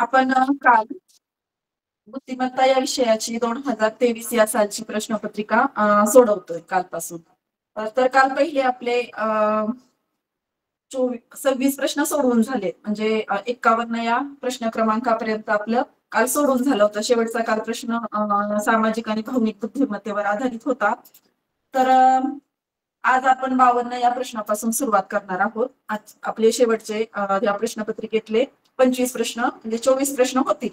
आपण काल बुद्धिमत्ता या विषयाची 2023 या सालची प्रश्नपत्रिका सोडवतोय कालपासून. तर काल पहिले आपले 26 प्रश्न सोडवून झाले, म्हणजे 51 या प्रश्न क्रमांकापर्यंत आपलं काल सोडून झालं होतं. शेवटचा काल प्रश्न सामाजिक आणि भावनिक बुद्धिमत्तेवर आधारित होता. तर आज आपण 52 या प्रश्नापासून सुरुवात करणार आहोत. आज आपले शेवटचे या प्रश्नपत्रिकेतले 25 प्रश्न म्हणजे 24 प्रश्न होतील.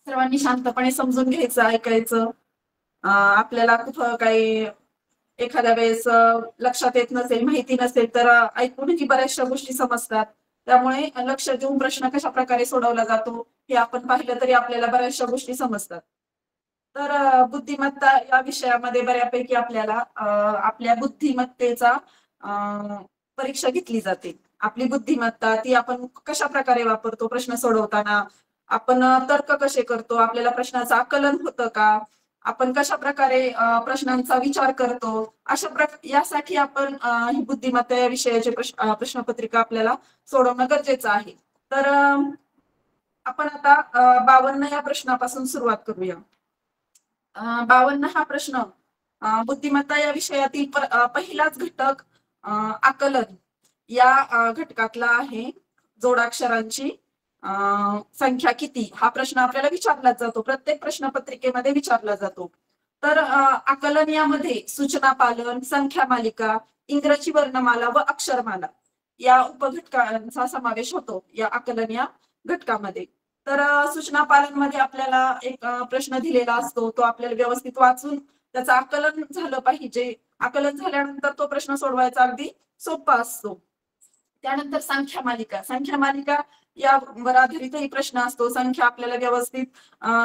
सर्वांनी शांतपणे समजून घ्यायचं, ऐकायचं. आपल्याला कुठं काही एखाद्या वेळेस लक्षात येत नसेल, माहिती नसेल तर ऐकूनही बऱ्याचशा गोष्टी समजतात. त्यामुळे लक्ष देऊन प्रश्न कशा प्रकारे सोडवला जातो हे आपण पाहिलं तरी आपल्याला बऱ्याचशा गोष्टी समजतात. तर बुद्धिमत्ता या विषयामध्ये बऱ्यापैकी आपल्याला आपल्या बुद्धिमत्तेचा परीक्षा घेतली जाते. आपली बुद्धिमत्ता ती आपण कशा प्रकारे वापरतो प्रश्न सोडवताना, आपण तर्क कसे करतो, आपल्याला प्रश्नाचं आकलन होतं का, आपण कशा प्रकारे प्रश्नांचा विचार करतो, यासाठी आपण ही बुद्धिमत्ता या विषयाची प्रश्नपत्रिका आपल्याला सोडवणं गरजेचं आहे. तर आपण आता 52 या प्रश्नापासून सुरुवात करूया. 52 हा प्रश्न बुद्धिमत्ता या विषयातील पहिलाच घटक आकलन या घटकातला आहे. जोडाक्षरांची संख्या किती हा प्रश्न आपल्याला विचारला जातो, प्रत्येक प्रश्नपत्रिकेमध्ये विचारला जातो. तर आकलन यामध्ये सूचना पालन, संख्या मालिका, इंग्रजी वर्णमाला व अक्षरमाला या उपघटकांचा समावेश होतो या आकलन या घटकामध्ये. तर सूचना पालन मध्ये आपल्याला एक प्रश्न दिलेला असतो, तो आपल्याला व्यवस्थित वाचून त्याचं आकलन झालं पाहिजे. आकलन झाल्यानंतर तो प्रश्न सोडवायचा अगदी सोपा असतो. त्यानंतर संख्या मालिका यावर आधारितही प्रश्न असतो. संख्या आपल्याला व्यवस्थित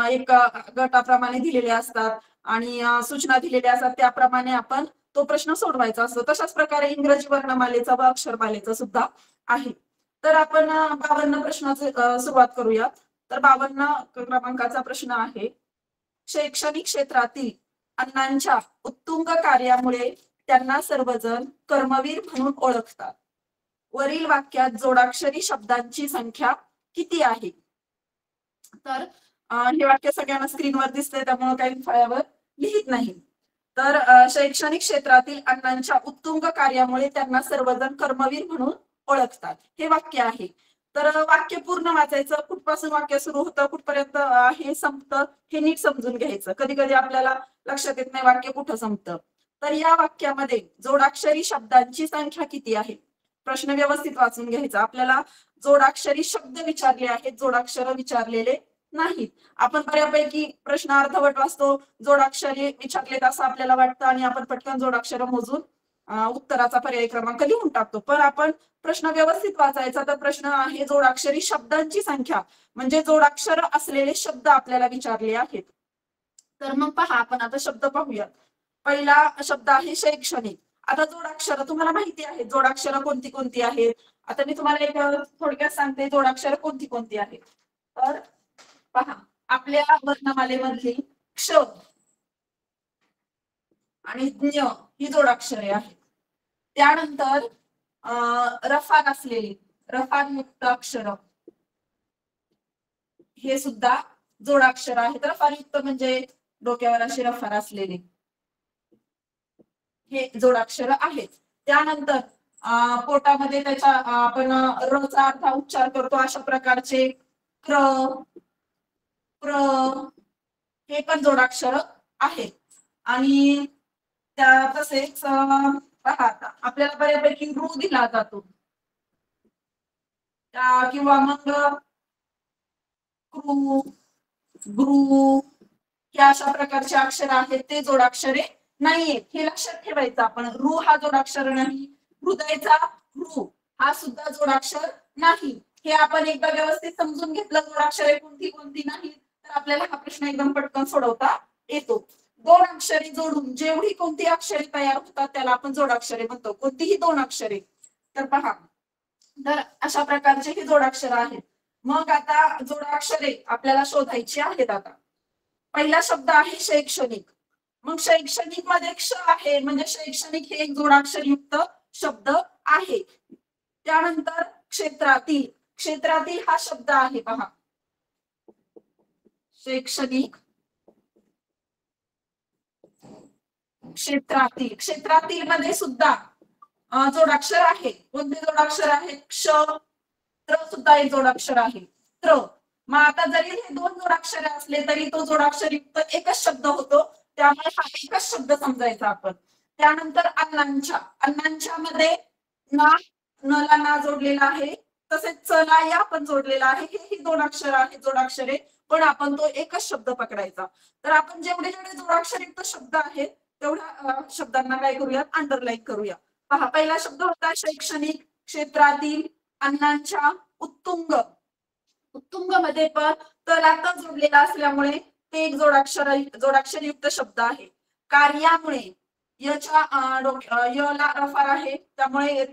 एक गटाप्रमाणे दिलेल्या असतात आणि सूचना दिलेल्या असतात, त्याप्रमाणे आपण तो प्रश्न सोडवायचा असतो. तशाच प्रकारे इंग्रजी वर्णमालेचा व अक्षरमालेचा सुद्धा आहे. तर आपण 52 प्रश्नाची सुरुवात करूयात. तर 52 क्रमांकाचा प्रश्न आहे, शैक्षणिक क्षेत्रातील अण्णांच्या उत्तुंग कार्यामुळे त्यांना सर्वजण कर्मवीर म्हणून ओळखतात. वरील वाक्यात जोडाक्षरी शब्दांची संख्या किती आहे? तर हे वाक्य सगळ्यांना स्क्रीनवर दिसतंय, त्यामुळे काही फळ्यावर लिहित नाही. तर शैक्षणिक क्षेत्रातील अण्णांच्या उत्तुंग कार्यामुळे त्यांना सर्वजण कर्मवीर म्हणून ओळखतात, हे वाक्य आहे. तर वाक्य पूर्ण वाचायचं, कुठपासून वाक्य सुरू होतं, कुठपर्यंत हे संपतं हे नीट समजून घ्यायचं. कधी कधी आपल्याला लक्षात येत नाही वाक्य कुठं संपतं. तर या वाक्यामध्ये जोडाक्षरी शब्दांची संख्या किती आहे? प्रश्न व्यवस्थित वाचून घ्यायचा. आपल्याला जोडाक्षरी शब्द विचारले आहेत, जोडाक्षर विचारलेले नाहीत. आपण बऱ्यापैकी प्रश्न अर्धवट वाचतो, जोडाक्षरे विचारलेत असं आपल्याला वाटतं आणि आपण पटकन जोडाक्षर मोजून उत्तराचा पर्याय क्रमांक लिहून टाकतो. पण आपण प्रश्न व्यवस्थित वाचायचा. तर प्रश्न आहे जोडाक्षरी शब्दांची संख्या, म्हणजे जोडाक्षर असलेले शब्द आपल्याला विचारले आहेत. तर मग पहा, आपण आता शब्द पाहूयात. पहिला शब्द आहे शैक्षणिक. आता जोडाक्षर तुम्हाला माहिती आहे, जोडाक्षर कोणती कोणती आहेत. आता मी तुम्हाला एक थोडक्यात सांगते जोडाक्षर कोणती कोणती आहेत. तर पहा, आपल्या वर्णमालेमधली क्ष आणि ज्ञ ही जोडाक्षरे आहेत. त्यानंतर रफान असलेली, रफान युक्त अक्षर हे सुद्धा जोडाक्षर आहेत. रफान युक्त म्हणजे डोक्यावर अशी रफान असलेली, हे जोडाक्षर आहेत. त्यानंतर पोटामध्ये त्याच्या आपण रचा अर्धा उच्चार करतो अशा प्रकारचे क्र, प्र हे पण जोडाक्षर आहेत. आणि त्या तसेच पहा, आपल्याला बऱ्यापैकी रू दिला जातो किंवा मग क्रू, ग्रू या अशा प्रकारचे अक्षर आहेत, ते जोडाक्षरे नाहीयेत, हे लक्षात ठेवायचं आपण. रू हा जोडाक्षर नाही, हृदयचा रू हा सुद्धा जोडाक्षर नाही. हे आपण एकदा व्यवस्थित समजून घेतलं जोडाक्षरे कोणती कोणती नाही, तर आपल्याला हा प्रश्न एकदम पटकन सोडवता येतो. दोन अक्षरे जोडून जेवढी कोणती अक्षरे तयार होतात त्याला आपण जोडाक्षरे म्हणतो, कोणतीही दोन अक्षरे. तर पहा, तर अशा प्रकारचे हे जोडाक्षर आहेत. मग आता जोडाक्षरे आपल्याला शोधायची आहेत. आता पहिला शब्द आहे शैक्षणिक. मग शैक्षणिक मध्ये क्ष आहे, म्हणजे शैक्षणिक हे एक जोडाक्षर युक्त शब्द आहे. त्यानंतर क्षेत्रातील, क्षेत्रातील हा शब्द आहे पहा, शैक्षणिक क्षेत्रातील मध्ये सुद्धा जोडाक्षर आहे. कोणते जोडाक्षर आहे? क्ष, त्र सुद्धा एक जोडाक्षर आहे. त्र. मग आता जरी हे दोन जोडाक्षर असले तरी तो जोडाक्षर युक्त एकच शब्द होतो, त्यामुळे हा एकच शब्द समजायचा आपण. त्यानंतर अन्नांच्या मध्ये ना, न ला जोडलेला आहे, तसेच च ला या पण जोडलेला आहे. हे दोन अक्षर आहेत, जोडाक्षरे, पण आपण तो एकच शब्द पकडायचा. तर आपण जेवढे जेवढे जोडाक्षरयुक्त शब्द आहेत तेवढ्या शब्दांना काय करूया? अंडरलाईन करूया. पहा, पहिला शब्द होता शैक्षणिक क्षेत्रातील, अन्नांच्या, उत्तुंग. उत्तुंग मध्ये पण तलात जोडलेला असल्यामुळे ते एक जोडाक्षरयुक्त शब्द आहे. कार्यामुळे, य ला रफार आहे, त्यामुळे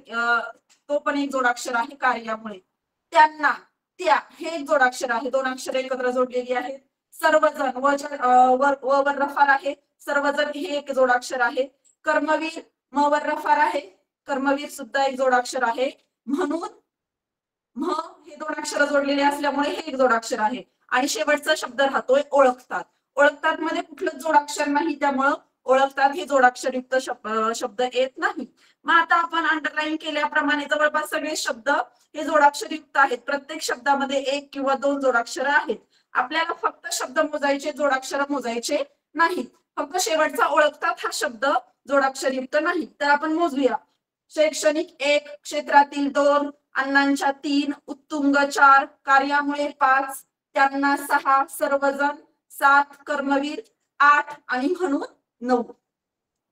तो पण एक जोडाक्षर आहे कार्यामुळे. त्यांना, त्या, हे एक जोडाक्षर आहे, दोन अक्षरे एकत्र जोडलेली आहेत. सर्वजण, व वर रफार आहे, सर्वजण हे एक जोडाक्षर आहे. कर्मवीर, म वर रफार आहे, कर्मवीर सुद्धा एक जोडाक्षर आहे. म्हणून, म हे दोन अक्षर जोडलेले असल्यामुळे हे एक जोडाक्षर आहे. आणि शेवटचा शब्द राहतोय ओळखतात. ओळखतात मध्ये कुठलंच जोडाक्षर नाही, त्यामुळं ओळखतात हे जोडाक्षरयुक्त शब्द येत नाही. मग आता आपण अंडरलाईन केल्याप्रमाणे जवळपास सगळे शब्द हे जोडाक्षरयुक्त आहेत. प्रत्येक शब्दामध्ये एक किंवा दोन जोडाक्षर आहेत. आपल्याला फक्त शब्द मोजायचे, जोडाक्षर मोजायचे नाहीत. फक्त शेवटचा ओळखतात हा शब्द जोडाक्षरयुक्त नाही. तर आपण मोजूया. शैक्षणिक 1, क्षेत्रातील 2, अन्नांच्या 3, उत्तुंग 4, कार्यामुळे 5, त्यांना 6, सर्वजण 7, कर्मवीर 8 आणि म्हणून 9.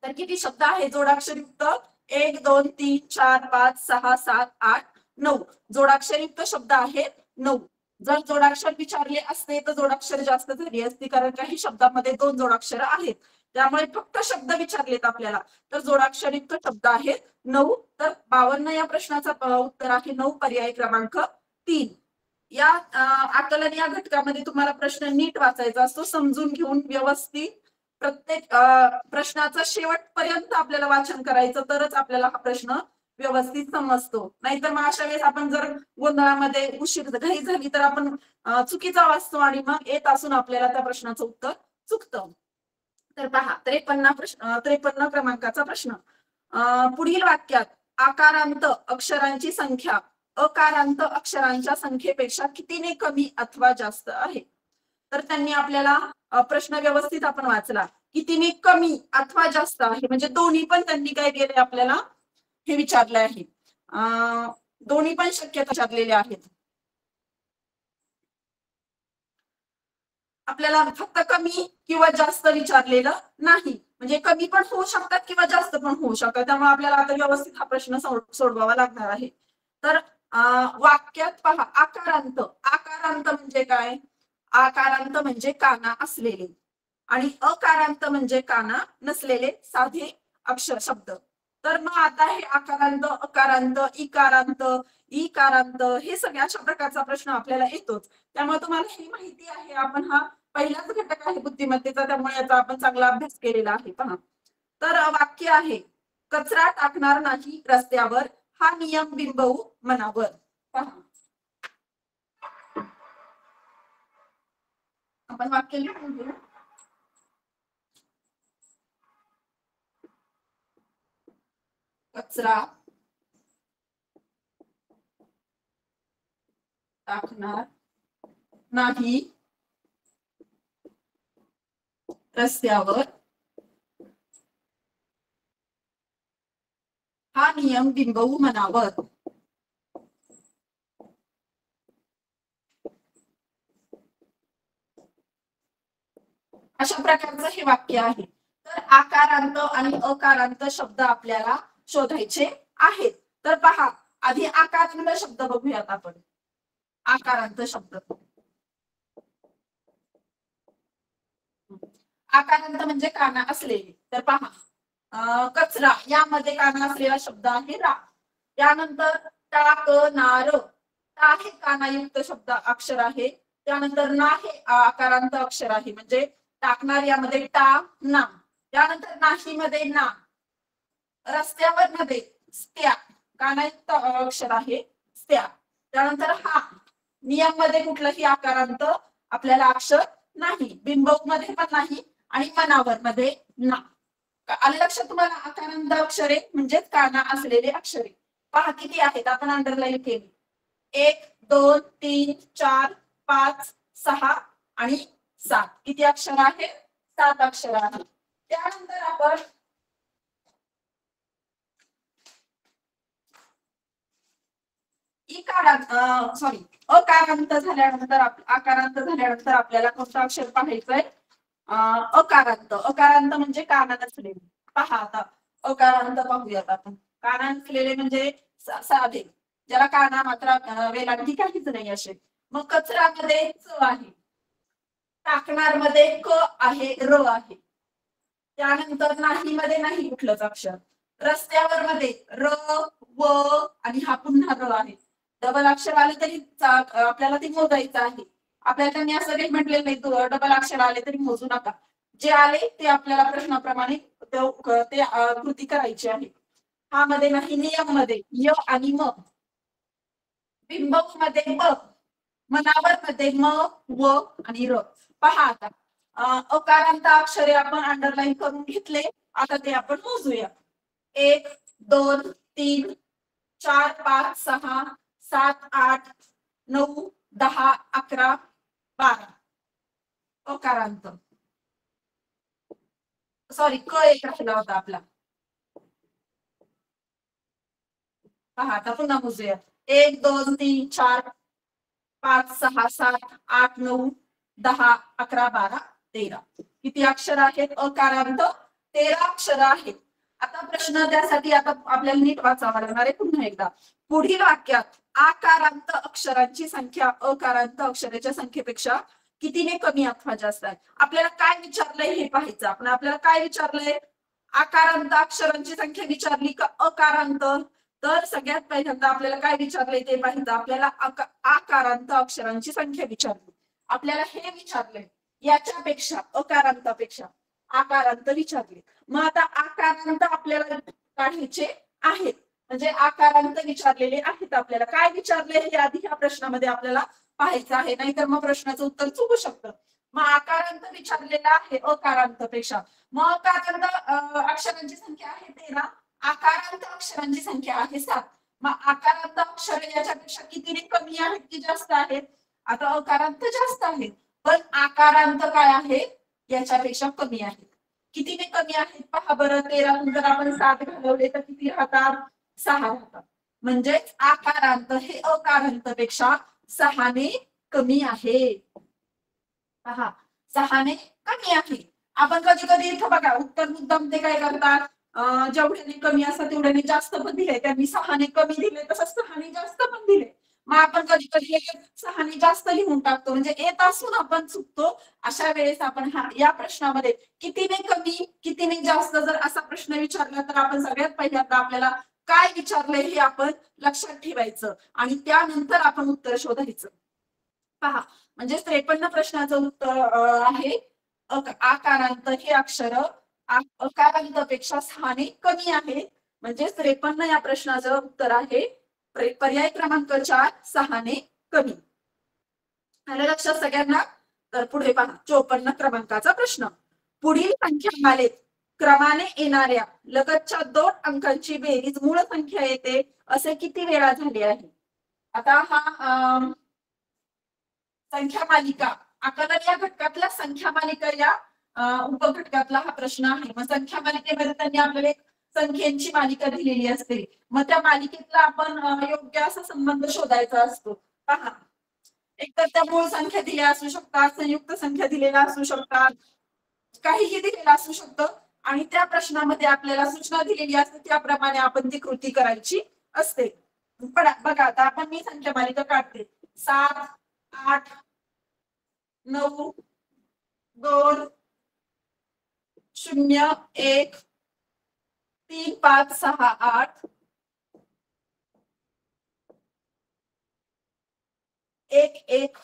तर किती शब्द आहे जोडाक्षरयुक्त? 1, 2, 3, 4, 5, 6, 7, 8, 9 जोडाक्षरयुक्त शब्द आहेत 9. जर जोडाक्षर विचारले असते तर जोडाक्षर जास्त झाली असती, कारण काही शब्दामध्ये दोन जोडाक्षर आहेत. त्यामुळे फक्त शब्द विचारलेत आपल्याला, तर जोडाक्षरयुक्त शब्द आहेत 9. तर 52 या प्रश्नाचा उत्तर आहे 9, पर्याय क्रमांक 3. या आकलन या घटकामध्ये तुम्हाला प्रश्न नीट वाचायचा असतो, समजून घेऊन व्यवस्थित प्रत्येक प्रश्नाचा शेवटपर्यंत आपल्याला वाचन करायचं, तरच आपल्याला हा प्रश्न व्यवस्थित समजतो. नाहीतर मग अशा वेळेस आपण जर गोंधळामध्ये उशीर घाई झाली तर आपण चुकीचा वाचतो आणि मग येत असून आपल्याला त्या प्रश्नाचं उत्तर चुकतं. तर पहा, 53 क्रमांकाचा प्रश्न. पुढील वाक्यात आकारांत अक्षरांची संख्या अकारांत अक्षरांच्या संख्येपेक्षा कितीने कमी अथवा जास्त आहे? तर त्यांनी आपल्याला प्रश्न व्यवस्थित आपण वाचला, कितीने कमी अथवा जास्त आहे, म्हणजे दोन्ही पण त्यांनी काय केले आपल्याला हे विचारले आहे. दोन्ही पण शक्यता विचारलेल्या आहेत. आपल्याला फक्त कमी किंवा जास्त विचारलेलं नाही, म्हणजे कमी पण होऊ शकतात किंवा जास्त पण होऊ शकतात. त्यामुळे आपल्याला आता व्यवस्थित हा प्रश्न सोडवावा लागणार आहे. तर वाक्यात पहा, आकारांत. आकारांत म्हणजे काय? आकारांत म्हणजे काना असलेले आणि अकारांत म्हणजे काना नसलेले साधे अक्षर शब्द. तर मग आता हे आकारांत, अकारांत, इकारांत, ईकारांत हे सगळ्या अशा प्रकारचा प्रश्न आपल्याला येतोच. त्यामुळे तुम्हाला ही माहिती आहे, आपण हा पहिलाच घटक आहे बुद्धिमत्तेचा, त्यामुळे याचा आपण चांगला अभ्यास केलेला आहे. पहा, तर वाक्य आहे, कचरा टाकणार नाही रस्त्यावर, हा नियम बिंबवू मनावर. पहा, आपण वाक्य लिहून घेऊ. कचरा टाकणार नाही रस्त्यावर, हा नियम बिंबवू मनावर. अशा प्रकारचं हे वाक्य आहे. तर आकारांत आणि अकारांत शब्द आपल्याला शोधायचे आहेत. तर पहा, आधी आकारांत शब्द बघूयात आपण. आकारांत शब्द, आकारांत म्हणजे काना असलेले. तर पहा, कचरा यामध्ये काना असलेला शब्द आहे रा. त्यानंतर टाकणार, टा हे कानायुक्त शब्द अक्षर आहे. त्यानंतर ना हे आकारांत अक्षर आहे, म्हणजे टाकणार यामध्ये टा ना. त्यानंतर नाशी मध्ये ना. रस्त्यावर मध्ये स्त्या, कानायुक्त अक्षर आहे स्त्या. त्यानंतर हा नियम मध्ये कुठलंही आकारांत आपल्याला अक्षर नाही, बिंबव मध्ये पण नाही आणि मनावर मध्ये ना. आलं लक्षात तुम्हाला? आकारांत अक्षरे म्हणजेच काना असलेले अक्षरे. पहा किती आहेत, आपण अंडरलाईन केली. 1 2 3 4 5 6 आणि 7. किती अक्षर आहे? 7 अक्षर आहेत. त्यानंतर आपण अकारांत झाल्यानंतर आपल्याला कोणतं अक्षर पाहायचंय? अकारांत. अकारांत म्हणजे काना नसलेले. पहा आता अकारांत पाहूयात आपण. काना नसलेले म्हणजे साधे, ज्याला काना मात्रा वेलांटी काहीच नाही असे. मग कचरामध्ये च आहे, टाकणार मध्ये क आहे, र आहे. त्यानंतर नाही मध्ये नाही कुठलंच अक्षर. रस्त्यावर मध्ये र व आणि हा पुन्हा र आहे. डबल अक्षर आले तरी आपल्याला ते मोजायचं आहे. आपल्याला त्यांनी असं काही म्हटलेलं नाही डबल अक्षर आले तरी मोजू नका. जे आले ते आपल्याला प्रश्नाप्रमाणे ते कृती करायची आहे. हा मध्ये नाही, नियम मध्ये य आणि म, बिंबव मध्ये ब, मनावर मध्ये म व आणि र. पहा आता अकारांत अक्षरे आपण अंडरलाईन करून घेतले. आता ते आपण मोजूया. 1 2 3 4 5 6 7 8 9 10 11 12. अकारांत. सॉरी, क एक राहिला होता आपला. पहा आता पुन्हा मोजूया. 1 2 3 4 5 6 7 8 9 10 11 12 13. किती अक्षर आहेत अकारांत? 13 अक्षर आहेत. आता प्रश्न त्यासाठी आता आपल्याला नीट वाचावा लागणार आहे पुन्हा एकदा. पुढील वाक्यात आकारांत अक्षरांची संख्या अकारांत अक्षराच्या संख्येपेक्षा कितीने कमी अथवा जास्त आहे? आपल्याला काय विचारलंय हे पाहायचं. आपल्याला काय विचारलंय? आकारांत अक्षरांची संख्या विचारली का अकारांत? तर सगळ्यात पहिल्यांदा आपल्याला काय विचारलंय ते पाहिजे. आपल्याला आकारांत अक्षरांची संख्या विचारली. आपल्याला हे विचारलंय याच्यापेक्षा अकारांतापेक्षा आकारांत विचारले. मग आता आकारांत आपल्याला काढायचे आहेत, म्हणजे आकारांत विचारलेले आहेत. आपल्याला काय विचारले हे आधी ह्या प्रश्नामध्ये आपल्याला पाहायचं आहे, नाहीतर मग प्रश्नाचं उत्तर चुकू शकतं. मग आकारांत विचारलेला आहे अकारांतपेक्षा. मग अकारांत अक्षरांची संख्या आहे 13, आकारांत अक्षरांची संख्या आहे 7. मग आकारांत अक्षर याच्यापेक्षा कितीने कमी आहेत की जास्त आहेत? आता अकारांत जास्त आहेत, पण आकारांत काय आहे? याच्यापेक्षा कमी आहेत. कितीने कमी आहेत पहा बरं. 13 जर आपण 7 घालवले तर किती राहतात? 6 राहतात. म्हणजेच आकारांत हे अकारांतपेक्षा 6ने कमी आहे. पहा 6ने कमी आहे. आपण कधी कधी इथं बघा उत्तर मुद्दाम ते काय करतात, जेवढ्याने कमी असतात तेवढ्याने जास्त पण दिले. त्यांनी 6ने कमी दिले तसंच 6ने जास्त पण दिले. मग आपण कधी कधी 6ने जास्त लिहून टाकतो, म्हणजे येत असून आपण चुकतो. अशा वेळेस आपण या प्रश्नामध्ये कितीने कमी कितीने जास्त जर असा प्रश्न विचारला तर आपण सगळ्यात पहिल्यांदा आपल्याला काय विचारलंय हे आपण लक्षात ठेवायचं आणि त्यानंतर आपण उत्तर शोधायचं. पहा म्हणजे 53 प्रश्नाचं उत्तर आहे आकारांत हे अक्षर अकारांतपेक्षा 6ने कमी आहे. म्हणजे 53 या प्रश्नाचं उत्तर आहे पर्याय क्रमांक 4 6ने कमी. आलं लक्षात सगळ्यांना? तर पुढे पहा 54 क्रमांकाचा प्रश्न. पुढील संख्यामालेत क्रमाने येणाऱ्या लगतच्या 2 अंकांची बेरीज मूळ संख्या येते असे किती वेळा झाले आहे? आता हा संख्या मालिका आकलन या घटकातला संख्या मालिका या उपघटकातला हा प्रश्न आहे. मग संख्या मालिकेमध्ये त्यांनी आपल्याला एक संख्येची मालिका दिलेली असते. मग त्या मालिकेतला आपण योग्य असा संबंध शोधायचा असतो. पहा एकतर त्या मूळ संख्या दिल्या असू शकतात, संयुक्त संख्या दिलेल्या असू शकतात, काहीही दिलेलं असू शकतं आणि त्या प्रश्नामध्ये आपल्याला सूचना दिलेली असते त्याप्रमाणे आपण ती कृती करायची असते. बघा आता आपण मी संख्या मालिका काढते. 7 8 9 2 0 1 3 5 6 8 1 1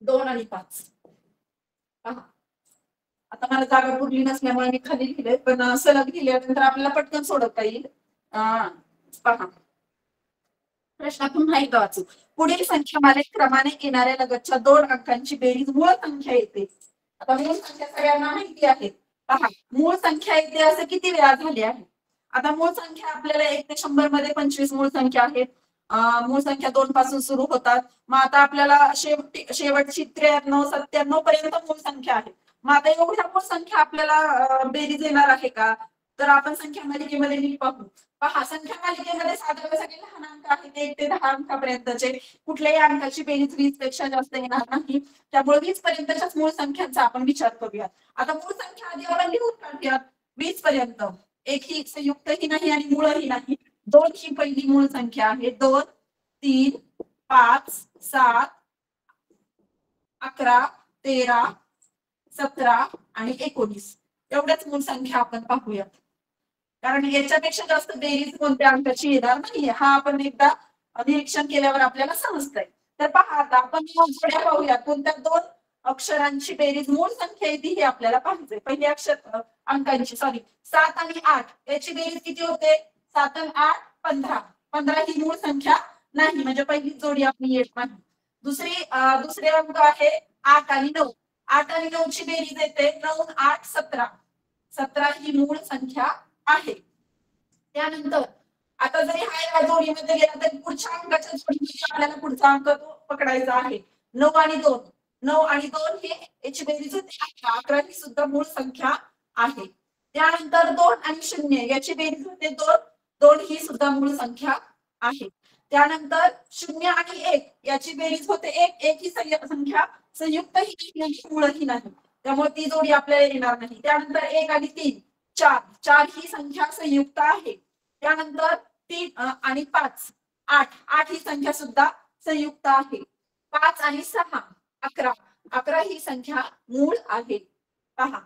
2 आणि 5. आता मला जागा पुरली नसल्यामुळे मी खाली लिहिले, पण सलग लिहिल्यानंतर आपल्याला पटकन सोडवता येईल. पहा प्रश्न पुन्हा एकदा वाचू. पुढील संख्यामालेत क्रमाने येणाऱ्या लगतच्या 2 अंकांची बेरीज मूळ संख्या येते. आता मूळ संख्या सगळ्यांना माहिती आहे. पहा, मूळ संख्या येते असं किती वेळा झाले आहे. आता मूळ संख्या आपल्याला 1 ते 100 मध्ये 25 मूळ संख्या आहेत. मूळ संख्या 2 पासून सुरू होतात. मग आता आपल्याला शेवटची 93, 97 पर्यंत मूळ संख्या आहे. मग आता एवढ्या मूळ संख्या आपल्याला बेरीज येणार आहे का? तर आपण संख्या मालिकेमध्ये नीट पाहू. पहा, संख्या मालिकेमध्ये साधारण सगळे लहान अंक आहेत 1 ते 10 अंकापर्यंतचे. कुठल्याही अंकाची बेरीज 20 पेक्षा जास्त येणार नाही. त्यामुळे 20 पर्यंतच्याच मूळ संख्यांचा आपण विचार करूया. आता मूळ संख्या आधी आपण लिहून काढूयात. 20 पर्यंत एक ही संयुक्तही नाही आणि मूळही नाही. 2 ही पहिली मूळ संख्या आहे. 2, 3, 5, 7, 11, 13, 17 आणि 19 एवढ्याच मूळ संख्या आपण पाहूयात. कारण याच्यापेक्षा जास्त बेरीज कोणत्या अंकाची येणार नाहीये. हा आपण एकदा निरीक्षण केल्यावर आपल्याला समजतंय. तर पहा, आता आपण जोड्या पाहूया. कोणत्या 2 अक्षरांची बेरीज मूळ संख्या येते हे आपल्याला पाहायचंय. पहिली अक्षर अंकांची 7 आणि 8 याची बेरीज किती होते? 7 आणि 8 15. 15 ही मूळ संख्या नाही, म्हणजे पहिली जोडी आपली येत नाही. दुसरे अंक आहे 8 आणि 9. 8 आणि 9 ची बेरीज येते 9, 8, 17. 17 ही मूळ संख्या आहे. त्यानंतर आता जरी हा या जोडीमध्ये गेला तरी पुढच्या अंकाच्या जोडीमध्ये आपल्याला पुढचा अंक तो पकडायचा आहे. 9 आणि 2. 9 आणि 2 हे याची बेरीज होते 11. 11 ही सुद्धा मूळ संख्या आहे. त्यानंतर 2 आणि 0 याची बेरीज होते 2. 2 ही सुद्धा मूळ संख्या आहे. त्यानंतर 0 आणि 1 याची बेरीज होते 1. 1 ही संख्या संयुक्त ही नाही, मूळही नाही. त्यामुळे ती जोडी आपल्याला येणार नाही. त्यानंतर 1 आणि 3, 4. 4 ही संख्या संयुक्त आहे. त्यानंतर 3 आणि 5, 8. 8 ही संख्या सुद्धा संयुक्त आहे. 5 आणि 6, 11. 11 ही संख्या मूळ आहे. पहा,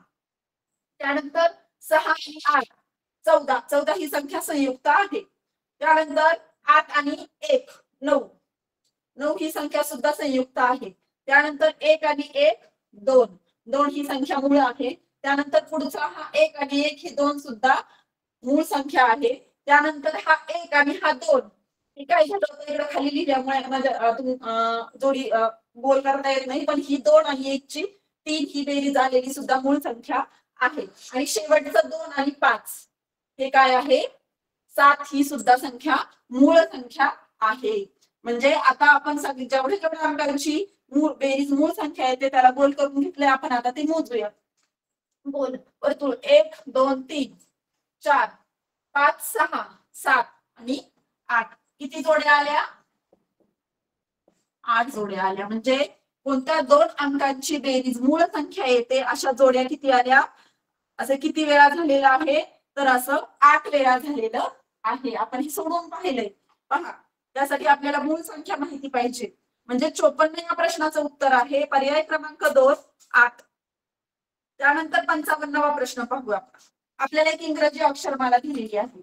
त्यानंतर 6 आणि 8, 14. 14 ही संख्या संयुक्त आहे. त्यानंतर 8 आणि 1, 9. 9 ही संख्या सुद्धा संयुक्त आहे. त्यानंतर 1 आणि 1, 2. 2 ही संख्या मूळ आहे. त्यानंतर पुढचा हा 1 आणि 1 ही 2 सुद्धा मूळ संख्या आहे. त्यानंतर हा 1 आणि हा 2 हे काय झालं होतं, इकडे खाली लिहिल्यामुळे माझ्या जोडी गोल करता येत नाही. पण ही 2 आणि 1 ची 3 ही बेरीज आलेली सुद्धा मूळ संख्या आहे. आणि शेवटचं 2 आणि 5 हे काय आहे? 7 ही सुद्धा संख्या मूळ संख्या आहे. म्हणजे आता आपण जेवढ्या अंकांची बेरीज मूळ संख्या येते त्याला गोल करून घेतले आपण. आता ते मोजूया. गोल वर्तुळ 1, 2, 3, 4, 5, 6, 7 आणि 8. किती जोड्या आल्या? 8 जोड्या आल्या. म्हणजे कोणत्या 2 अंकांची बेरीज मूळ संख्या येते अशा जोड्या किती आल्या? असं किती वेळा झालेलं आहे? तर असं 8 वेळा झालेलं आहे. आपण हे सोडून पाहिलंय. पहा, त्यासाठी आपल्याला मूळ संख्या माहिती पाहिजे. म्हणजे 54 या प्रश्नाचं उत्तर आहे पर्याय क्रमांक 2, 8. त्यानंतर 55वा प्रश्न पाहू आपण. आपल्याला एक इंग्रजी अक्षरमाला दिलेली आहे.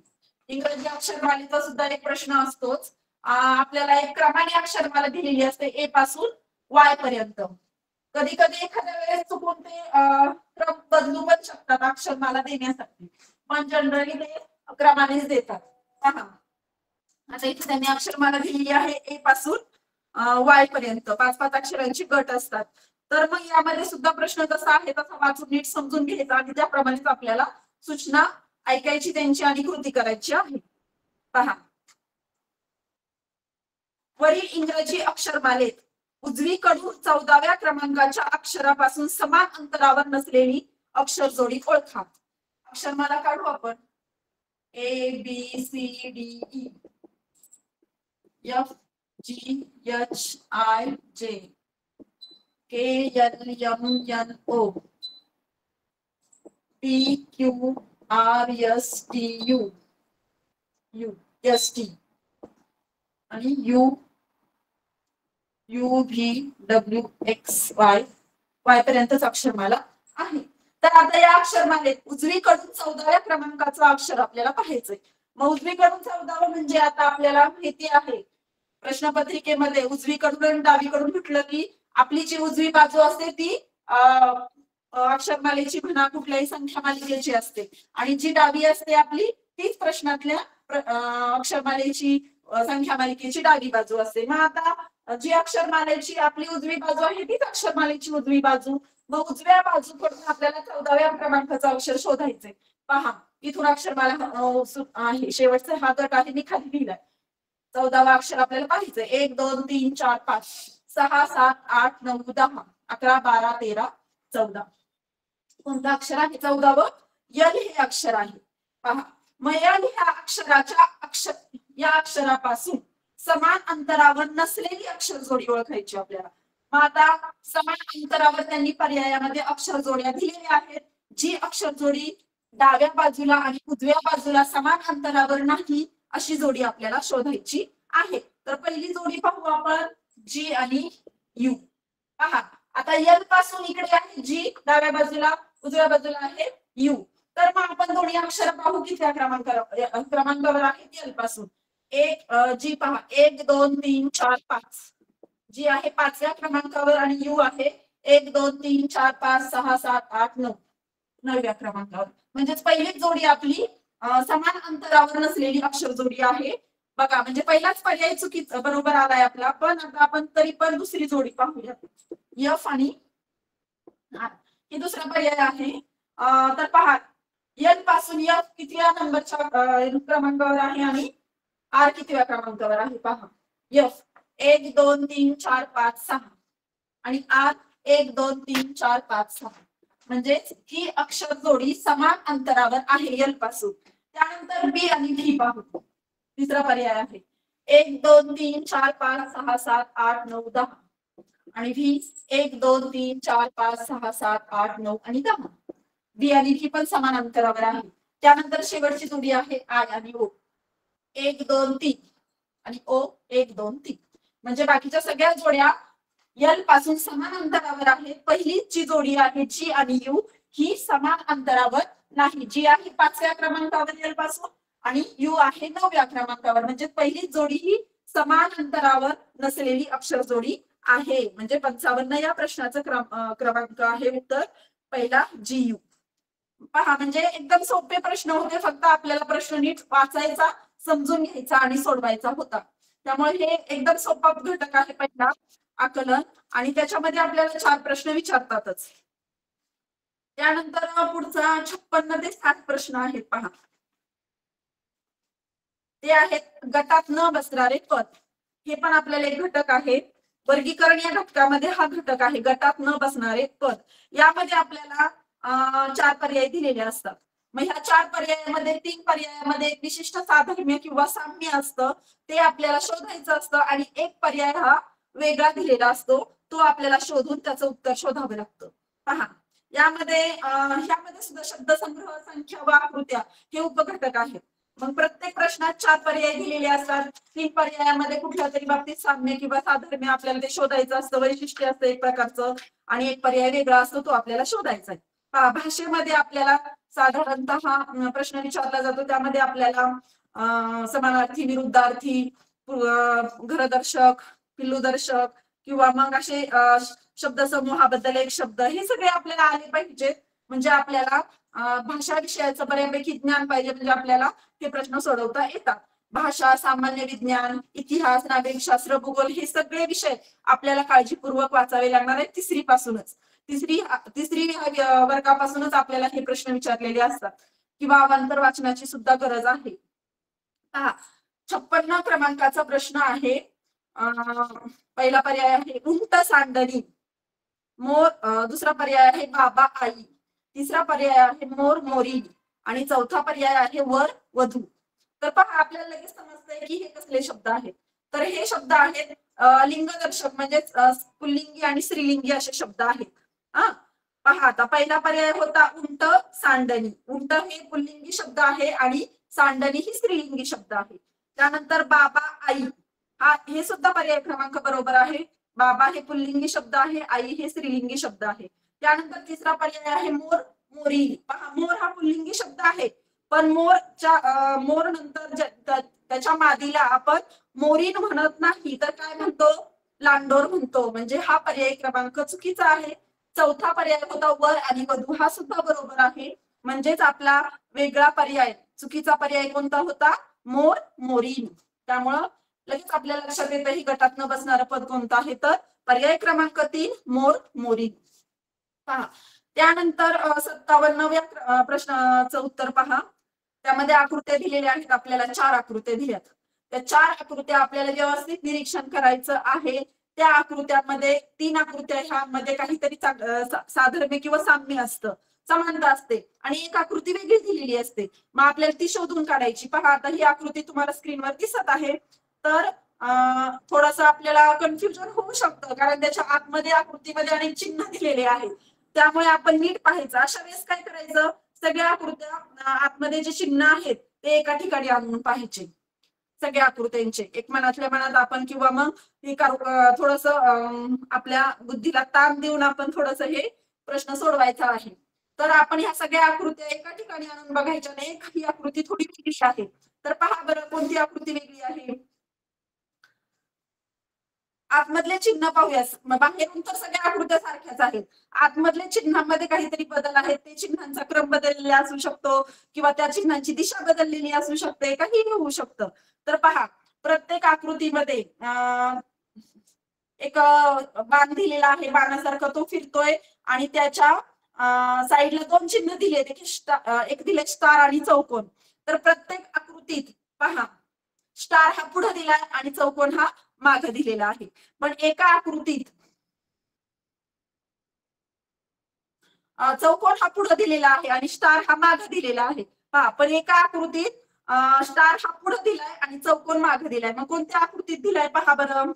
इंग्रजी अक्षरमालेचा सुद्धा एक प्रश्न असतोच. आपल्याला एक क्रमाने अक्षरमाला दिलेली असते ए पासून वाय पर्यंत. कधी कधी एखाद्या वेळेस चुकून ते क्रम बदलू पण शकतात अक्षरमाला देण्यासाठी, पण जनरली ते क्रमानेच देतात. पहा, आता इथे त्यांनी अक्षरमाला दिलेली आहे ए पासून वाय पर्यंत. 5-5 अक्षरांची गट असतात. तर मग यामध्ये सुद्धा प्रश्न कसा आहे तसा वाचून नीट समजून घ्यायचा आणि त्याप्रमाणेच आपल्याला सूचना ऐकायची त्यांची आणि कृती करायची आहे. पहा, वरील इंग्रजी अक्षरमालेत उजवीकडून 14व्या क्रमांकाच्या अक्षरापासून समान अंतरावर नसलेली अक्षर जोडी ओळखा. अक्षरमाला काढू आपण. A B C D E F G H I J K L M N O P Q R S T U U S T आणि U U V W X Y Y पर्यंतच अक्षरमाला आहे. तर आता या अक्षरमालेत उजवीकडून 14व्या क्रमांकाचं अक्षर आपल्याला पाहायचंय. मग उजवीकडून 14वं म्हणजे आता आपल्याला माहिती आहे प्रश्नपत्रिकेमध्ये उजवीकडून आणि डावीकडून म्हटलं की आपली जी उजवी बाजू असते ती अक्षरमालेची म्हणा कुठल्याही संख्या मालिकेची असते आणि जी डावी असते आपली तीच प्रश्नातल्या अक्षरमालेची संख्या मालिकेची डावी बाजू असते. मग आता जी अक्षरमालेची आपली उजवी बाजू आहे तीच अक्षरमालेची उजवी बाजू. मग उजव्या बाजूकडून आपल्याला 14व्या क्रमांकाचं अक्षर शोधायचंय. पहा इथून अक्षरमाला आहे, शेवटचा हा गट आहे मी खाली लिहिलाय. 14वा अक्षर आपल्याला पाहायचंय. 1 2 3 4 5 6 7 8 9 10 11 12 13 14. कोणतं अक्षर आहे 14वं? यल हे अक्षर आहे. पहा मग यल ह्या या अक्षरापासून समान अंतरावर नसलेली अक्षर जोडी ओळखायची आपल्याला. मग आता समान अंतरावर त्यांनी पर्यायामध्ये अक्षर जोड्या दिलेल्या आहेत. जी अक्षर जोडी डाव्या बाजूला आणि उजव्या बाजूला समान अंतरावर नाही अशी जोडी आपल्याला शोधायची आहे. तर पहिली जोडी पाहू आपण, जी आणि यू. पहा आता यल पासून इकडे आहे जी डाव्या बाजूला, उजव्या बाजूला आहे यू. तर मग आपण दोन्ही अक्षर पाहू किती क्रमांकावर आहेत यल पासून. जी पहा 1 2 3 4 5 जी आहे 5व्या क्रमांकावर आणि यू आहे 1 2 3 4 5 6 7 8 9 9व्या क्रमांकावर. म्हणजेच पहिलीच जोडी आपली समान अंतरावर नसलेली अक्षर जोडी आहे. बघा म्हणजे पहिलाच पर्याय चुकीचा बरोबर आलाय आपला. पण आता आपण तरी पण दुसरी जोडी पाहूया. यफ आणि हे दुसरा पर्याय आहे. तर पहा यल पासून यफ कितव्या नंबरच्या क्रमांकावर आहे आणि आर कितव्या क्रमांकावर आहे. पहा यफ 1 2 3 4 5 6 आणि आर 1 2 3 4 5 6. म्हणजेच ही अक्षर जोडी समान अंतरावर आहे यल पासून. त्यानंतर बी आणि व्ही पाहू. तिसरा पर्याय आहे 1 2 3 4 5 6 7 8 9 10 आणि व्ही 1 2 3 4 5 6 7 8 9 आणि 10. बी आणि व्ही पण समान अंतरावर आहे. त्यानंतर शेवटची जोडी आहे आय आणि ओ 1 2 3 आणि ओ 1 2 3. म्हणजे बाकीच्या सगळ्या जोड्या यल पासून समान अंतरावर आहेत. पहिली जी जोडी आहे जी आणि यू ही समान अंतरावर नाही. जी आहे 5व्या क्रमांकावर यल पासून आणि यू आहे 9व्या क्रमांकावर. म्हणजे पहिली जोडी ही समान अंतरावर नसलेली अक्षर जोडी आहे. म्हणजे 55 या प्रश्नाचं क्रमांक आहे उत्तर पहिला जी यू. पहा म्हणजे एकदम सोपे प्रश्न होते. फक्त आपल्याला प्रश्न नीट वाचायचा, समजून घ्यायचा आणि सोडवायचा होता. त्यामुळे हे एकदम सोपा घटक आहे पहिला आकलन. आणि त्याच्यामध्ये आपल्याला 4 प्रश्न विचारतातच. त्यानंतर पुढचा 56 ते 60 प्रश्न आहेत. पहा ते आहेत गटात न बसणारे पद. हे पण आपल्याला एक घटक आहे. वर्गीकरण या घटकामध्ये हा घटक आहे गटात न बसणारे पद. यामध्ये आपल्याला 4 पर्याय दिलेले असतात. मग ह्या 4 पर्यायामध्ये 3 पर्यायामध्ये एक विशिष्ट साधर्म्य किंवा साम्य असतं, ते आपल्याला शोधायचं असतं. आणि एक पर्याय हा वेगळा दिलेला असतो, तो आपल्याला शोधून त्याचं उत्तर शोधावं लागतं. पहा ह्यामध्ये सुद्धा शब्दसंग्रह, संख्या व आकृत्या हे उपघटक आहेत. मग प्रत्येक प्रश्नात 4 पर्याय दिलेले असतात. 3 पर्यायामध्ये कुठल्या तरी बाबतीत साम्य किंवा साधर्म्य आपल्याला ते शोधायचं असतं, वैशिष्ट्य असतं एक प्रकारचं. आणि एक पर्याय वेगळा असतो, तो आपल्याला शोधायचा आहे. भाषेमध्ये आपल्याला साधारणतः प्रश्न विचारला जातो. त्यामध्ये आपल्याला समानार्थी, विरुद्धार्थी, घरदर्शक, पिल्लूदर्शक किंवा मग असे शब्दसमूहाबद्दल एक शब्द, हे सगळे आपल्याला आले पाहिजेत. म्हणजे आपल्याला भाषा विषयाचं बऱ्यापैकी ज्ञान पाहिजे. म्हणजे आपल्याला हे प्रश्न सोडवता येतात. भाषा, सामान्य विज्ञान, इतिहास, नागरिकशास्त्र, भूगोल हे सगळे विषय आपल्याला काळजीपूर्वक वाचावे लागणार आहेत. तिसरी वर्गापासूनच आपल्याला हे प्रश्न विचारलेले असतात किंवा अवांतर वाचनाची सुद्धा गरज आहे. 56 क्रमांकाचा प्रश्न आहे. पहिला पर्याय आहे उंट सांडणी मोर. दुसरा पर्याय आहे बाबा आई. तिसरा पर्याय आहे मोर मोरी. आणि चौथा पर्याय आहे वर वधू. तर पहा आपल्याला लगेच समजतंय की हे कसले शब्द आहेत. तर हे शब्द आहेत लिंगदर्शक, म्हणजेच पुल्लिंगी आणि स्त्रीलिंगी असे शब्द आहेत. पहा आता पहिला पर्याय होता उंट सांडणी. उंट हे पुल्लिंगी शब्द आहे आणि सांडणी ही स्त्रीलिंगी शब्द आहे. त्यानंतर बाबा आई हे सुद्धा पर्याय क्रमांक बरोबर आहे. बाबा हे पुल्लिंगी शब्द आहे, आई हे स्त्रीलिंगी शब्द आहे. त्यानंतर तिसरा पर्याय आहे मोर मोरी. पहा मोर हा पुल्लिंगी शब्द आहे, पण मोर नंतर त्याच्या मादीला आपण मोरीन म्हणत नाही, तर काय म्हणतो, लांडोर म्हणतो. म्हणजे हा पर्याय क्रमांक चुकीचा आहे. चौथा पर्याय होता वर आणि वधू, हा सुद्धा बरोबर आहे. म्हणजेच आपला वेगळा पर्याय, चुकीचा पर्याय कोणता होता, मोर मोरीन. त्यामुळं लगेच आपल्या लक्षात येतं ही गटात न बसणारं पद कोणतं आहे, तर पर्याय क्रमांक 3 मोर मोरी. पहा त्यानंतर 57व्या प्रश्नाचं उत्तर पहा. त्यामध्ये आकृत्या दिलेल्या आहेत, आपल्याला 4 आकृत्या दिल्यात. त्या 4 आकृत्या आपल्याला व्यवस्थित निरीक्षण करायचं आहे. त्या आकृत्यामध्ये 3 आकृत्या ह्यामध्ये काहीतरी साधर्म्य किंवा साम्य असतं, समानता असते आणि एक आकृती वेगळी दिलेली असते. मग आपल्याला ती शोधून काढायची. पहा आता ही आकृती तुम्हाला स्क्रीनवर दिसत आहे. तर थोडंसं आपल्याला कन्फ्युजन होऊ शकतं, कारण त्याच्या आतमध्ये आकृतीमध्ये अनेक चिन्ह दिलेले आहेत. त्यामुळे आपण नीट पाहायचं. अशा वेळेस काय करायचं, सगळ्या आकृत्या आतमध्ये जे चिन्ह आहेत ते एका ठिकाणी आणून पाहायचे. सगळ्या आकृत्यांचे एक मनातल्या मनात आपण किंवा मग थोडस आपल्या बुद्धीला ताण देऊन आपण थोडस हे प्रश्न सोडवायचा आहे. तर आपण ह्या सगळ्या आकृत्या एका ठिकाणी आणून बघायच्या नाही. ही आकृती थोडी वेगळी आहे. तर पहा बरं कोणती आकृती वेगळी आहे. आतमधले चिन्ह पाहूया. बाहेरून तर सगळ्या आकृत्या सारख्याच आहेत. आतमधल्या चिन्हांमध्ये काहीतरी बदल आहेत. ते चिन्हांचा क्रम बदललेला असू शकतो किंवा त्या चिन्हांची दिशा बदललेली असू शकते, काहीही होऊ शकतं. तर पहा प्रत्येक आकृतीमध्ये एक बाण दिलेला आहे. बाणासारखा तो फिरतोय आणि त्याच्या साईडला 2 चिन्ह दिले, एक दिले स्टार आणि चौकोन. तर प्रत्येक आकृतीत पहा स्टार हा पुढे दिलाय आणि चौकोन हा मागे दिलेला आहे. पण एका आकृतीत चौकोन हा पुढे दिलेला आहे आणि स्टार हा मागे दिलेला आहे. पहा पण एका आकृतीत स्टार हा पुढे दिलाय आणि चौकोन मागे दिलाय. मग कोणत्या आकृतीत दिलाय पहा बरं.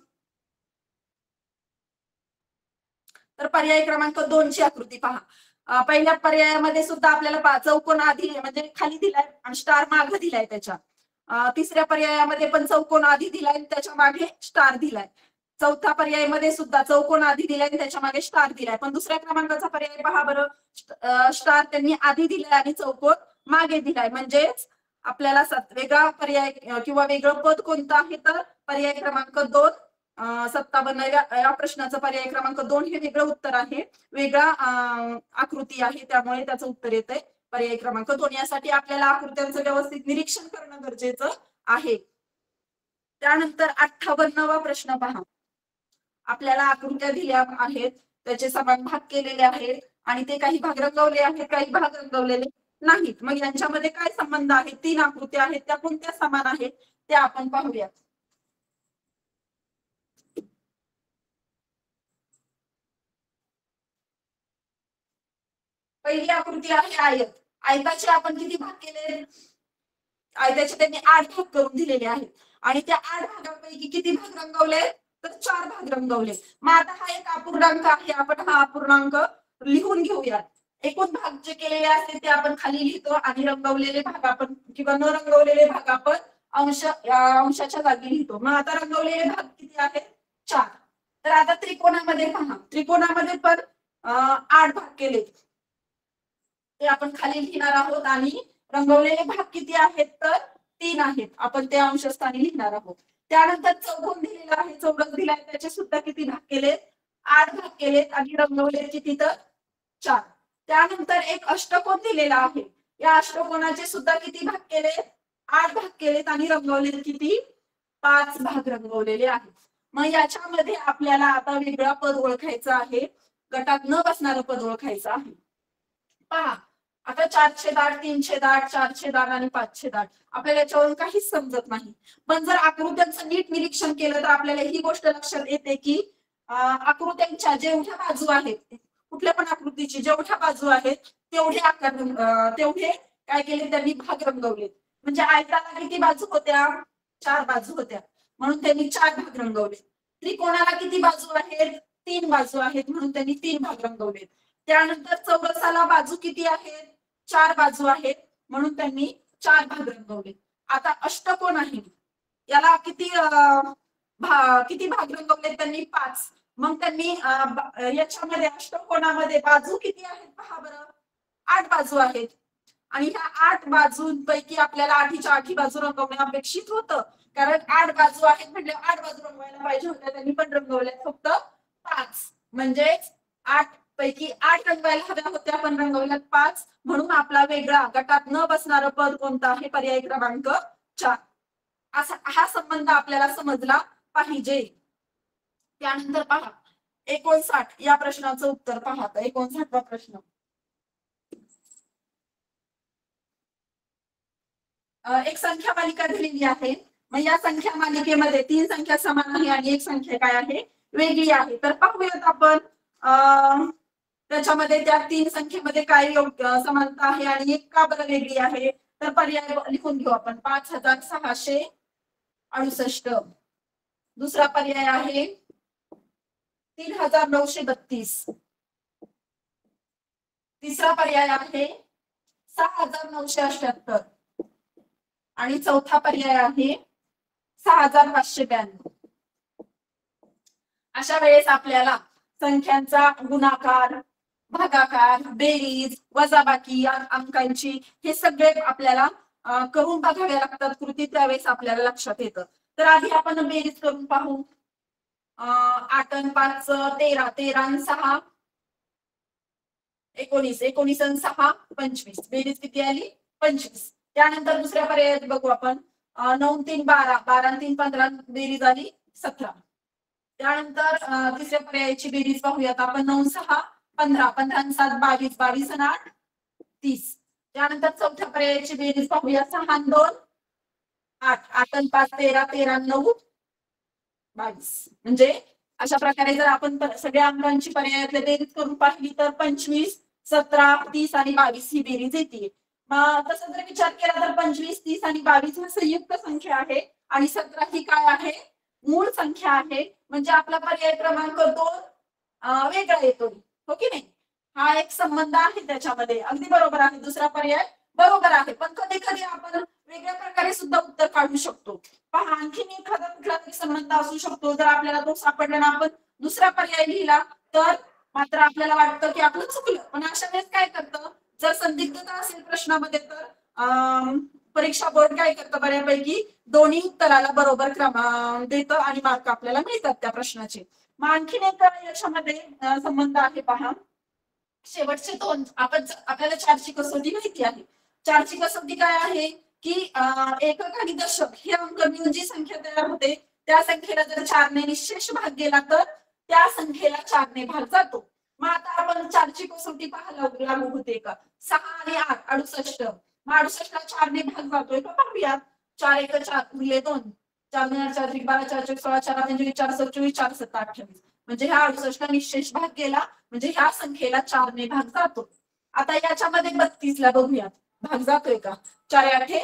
तर पर्याय क्रमांक 2 ची आकृती पहा. पहिल्या पर्यायामध्ये सुद्धा आपल्याला चौकोन आधी म्हणजे खाली दिलाय आणि स्टार मागे दिलाय त्याच्या. तिसऱ्या पर्यायामध्ये पण चौकोन आधी दिलाय आणि त्याच्या मागे स्टार दिलाय. चौथ्या पर्यायामध्ये सुद्धा चौकोन आधी दिलाय आणि त्याच्या मागे स्टार दिलाय. पण दुसऱ्या क्रमांकाचा पर्याय पहा बरं. स्टार त्यांनी आधी दिलाय आणि चौकोन मागे दिलाय. म्हणजेच आपल्याला वेगळा पर्याय किंवा वेगळं पद कोणतं आहे, तर पर्याय क्रमांक 2 57व्या या प्रश्नाचं पर्याय क्रमांक 2 हे वेगळं उत्तर आहे. वेगळा आकृती आहे, त्यामुळे त्याचं उत्तर येतंय पर्याय क्रमांक 2. यासाठी आपल्याला आकृत्यांचं व्यवस्थित निरीक्षण करणं गरजेचं आहे. त्यानंतर 58वा प्रश्न पहा. आपल्याला आकृत्या दिल्या आहेत, त्याचे समान भाग केलेले आहेत आणि ते काही भाग रंगवले आहेत, काही भाग रंगवलेले नाहीत. मग यांच्यामध्ये काय संबंध आहे. 3 आकृत्या आहेत, त्या कोणत्या समान आहेत त्या आपण पाहूयात. पहिली आकृती आहे आयत. आयताचे आपण किती भाग केले. आयताचे त्यांनी 8 भाग करून दिलेले आहेत आणि त्या 8 भागांपैकी किती भाग रंगवले, तर 4 भाग रंगवले. मग आता हा एक अपूर्णांक आहे. आपण हा अपूर्णांक लिहून घेऊयात. एकूण भाग जे केलेले असते ते आपण खाली लिहितो आणि रंगवलेले भाग आपण किंवा न रंगवलेले भाग आपण अंशाच्या जागी लिहितो. मग आता रंगवलेले भाग किती आहेत, 4. तर आता त्रिकोणामध्ये पहा. त्रिकोणामध्ये पण 8 भाग केले, ते आपण खाली लिहिणार आहोत आणि रंगवलेले भाग किती आहेत, तर 3 आहेत. आपण ते अंशस्थानी लिहिणार आहोत. त्यानंतर चौकोन दिलेला आहे, चौरस दिलाय, त्याचे सुद्धा किती भाग केले, 8 भाग केलेत आणि रंगवले किती, तर 4. त्यानंतर एक अष्टकोन दिलेला आहे. या अष्टकोनाचे सुद्धा किती भाग केले, 8 भाग केलेत आणि रंगवले किती, 5 भाग रंगवलेले आहेत. मग याच्यामध्ये आपल्याला आता वेगळा पद ओळखायचा आहे. गटात न बसणारं पद ओळखायचं आहे. पहा आता 4/8, 3/8, 4/8 आणि 5/8 आपल्याला याच्यावरून काहीच समजत नाही. पण जर आकृत्यांचं नीट निरीक्षण केलं तर आपल्याला ही गोष्ट लक्षात येते की आकृत्यांच्या जेवढ्या बाजू आहेत, कुठल्या पण आकृतीची जेवढ्या बाजू आहेत तेवढे आकार तेवढे काय केले त्यांनी, भाग रंगवले. म्हणजे आयताला किती बाजू होत्या, 4 बाजू होत्या, म्हणून त्यांनी 4 भाग रंगवले. त्रिकोणाला किती बाजू आहेत, 3 बाजू आहेत, म्हणून त्यांनी 3 भाग रंगवले. त्यानंतर चौरसाला बाजू किती आहेत, 4 बाजू आहेत, म्हणून त्यांनी 4 भाग रंगवले. आता अष्टकोन आहे, याला किती भाग रंगवले त्यांनी, 5. मग त्यांनी याच्यामध्ये अष्टकोनामध्ये बाजू किती आहेत पहा बरं, 8 बाजू आहेत आणि ह्या 8 बाजूंपैकी आपल्याला 8च्या 8 बाजू रंगवणे अपेक्षित होतं, कारण 8 बाजू आहेत म्हणजे 8 बाजू रंगवायला पाहिजे होत्या, त्यांनी पण रंगवल्या फक्त 5. म्हणजे 8 पैकी 8 रंगवायला हव्या होत्या, पण रंगवल्यात 5. म्हणून आपला वेगळा गटात न बसणारं पद कोणतं आहे, पर्याय क्रमांक 4. असा हा संबंध आपल्याला समजला पाहिजे. त्यानंतर पहा 59 या प्रश्नाचं उत्तर पहा. 59वा प्रश्न. एक संख्या मालिका दिलेली आहे. मग या संख्या मालिकेमध्ये 3 संख्या समान आहे आणि एक संख्या काय आहे वेगळी आहे. तर पाहूयात आपण त्याच्यामध्ये त्या 3 संख्येमध्ये काय समानता आहे आणि एक का बरं वेगळी आहे. तर पर्याय लिहून घेऊ आपण. 5668. दुसरा पर्याय आहे 3932. तिसरा पर्याय आहे 6978 आणि चौथा पर्याय आहे 6592. अशा वेळेस आपल्याला संख्यांचा गुणाकार, भागाकार, बेरीज, वजाबाकी अंकांची हे सगळे आपल्याला करून बघावे लागतात कृती. त्यावेळेस आपल्याला लक्षात येतं. तर आधी आपण बेरीज करून पाहू. 8 आणि 5 13, 13 आणि 6 19, 19 आणि 6 25. बेरीज किती आली 25. त्यानंतर दुसऱ्या पर्यायात बघू आपण. 9 3 12, 12 आणि 3 15. बेरीज आली 17. त्यानंतर तिसऱ्या पर्यायाची बेरीज पाहूयात आपण. 9 6 15, 15 आणि 7 22, 22 आणि 8 30. त्यानंतर चौथ्या पर्यायाची बेरीज पाहूया. 6 आणि 2 8, 8 आणि 5 13, 13 आणि 9 22. म्हणजे अशा प्रकारे जर आपण सगळ्या अंकांची पर्यायातले बेरीज करून पाहिली तर 25, 17, 30 आणि 22 ही बेरीज येते. मग तसं जर विचार केला तर 25, 30 आणि 22 हा संयुक्त संख्या आहे आणि 17 ही काय आहे मूळ संख्या आहे. म्हणजे आपला पर्याय क्रमांक 2 वेगळा येतो. हो की नाही. हा एक संबंध आहे त्याच्यामध्ये. अगदी बरोबर आहे. दुसरा पर्याय बरोबर आहे. पण कधी कधी आपण वेगळ्या प्रकारे सुद्धा उत्तर काढू शकतो. पहा आणखीन एखादा कुठला तरी संबंध असू शकतो. जर आपल्याला तो सापडला ना आपण दुसरा पर्याय लिहिला तर मात्र आपल्याला वाटतं की आपलं चुकलं. पण अशा वेळेस काय करतं, जर संदिग्धता असेल प्रश्नामध्ये तर परीक्षा बोर्ड काय करतं बऱ्यापैकी दोन्ही उत्तराला बरोबर क्रमांक देतं आणि मार्क आपल्याला मिळतात त्या प्रश्नाचे. मग आणखीन एक याच्यामध्ये संबंध आहे पहा. शेवटचे 2 आपण आपल्याला 4ची कसोटी माहिती आहे. 4ची कसोटी काय आहे की एकक आणि दशक हे अंक मिळून जी संख्या तयार होते त्या संख्येला जर 4ने निशेष भाग गेला तर त्या संख्येला 4ने भाग जातो. मग आता आपण 4ची कसोटी पाहायला लागू होते का. 6 आणि 8 68. मग 68 ला 4ने भाग जातोय का पाहूयात. 4 1 4 उरले 2. 4 2 4 3 12 4 4 16 4 8 4 24 4 7 28. म्हणजे ह्या 68 ला निशेष भाग गेला म्हणजे ह्या संख्येला 4ने भाग जातो. आता याच्यामध्ये 32 ला बघूयात भाग जातोय का. 4 8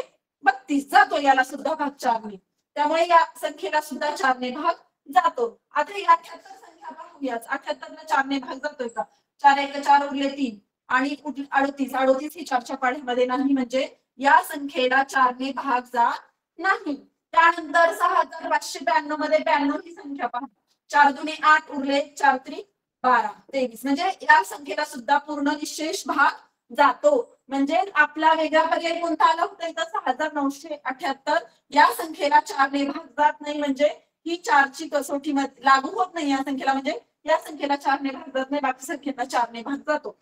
32 जातो. याला सुद्धा भाग 4ने. त्यामुळे या संख्येला सुद्धा 4ने भाग जातो. आता या 78 संख्या पाहूयात. 78 ला 4ने भाग जातोय का. 4 1 4 उरले 3 आणि 38. 38 ही 4च्या पाढ्यामध्ये नाही म्हणजे या संख्येला 4ने भाग जात नाही. त्यानंतर 6592 मध्ये 92 ही संख्या पहा. 4 दुणे 8 उरले 4 त्रिक 12 23. म्हणजे या संख्येला सुद्धा पूर्ण निशेष भाग जातो. म्हणजे आपला वेगळा पर्याय कोणता आला होता इथं 6978. या संख्येला 4ने भाग जात नाही म्हणजे ही 4ची कसोटी लागू होत नाही या संख्येला. म्हणजे या संख्येला 4ने भाग जात नाही बाकी संख्येला 4ने भाग जातो.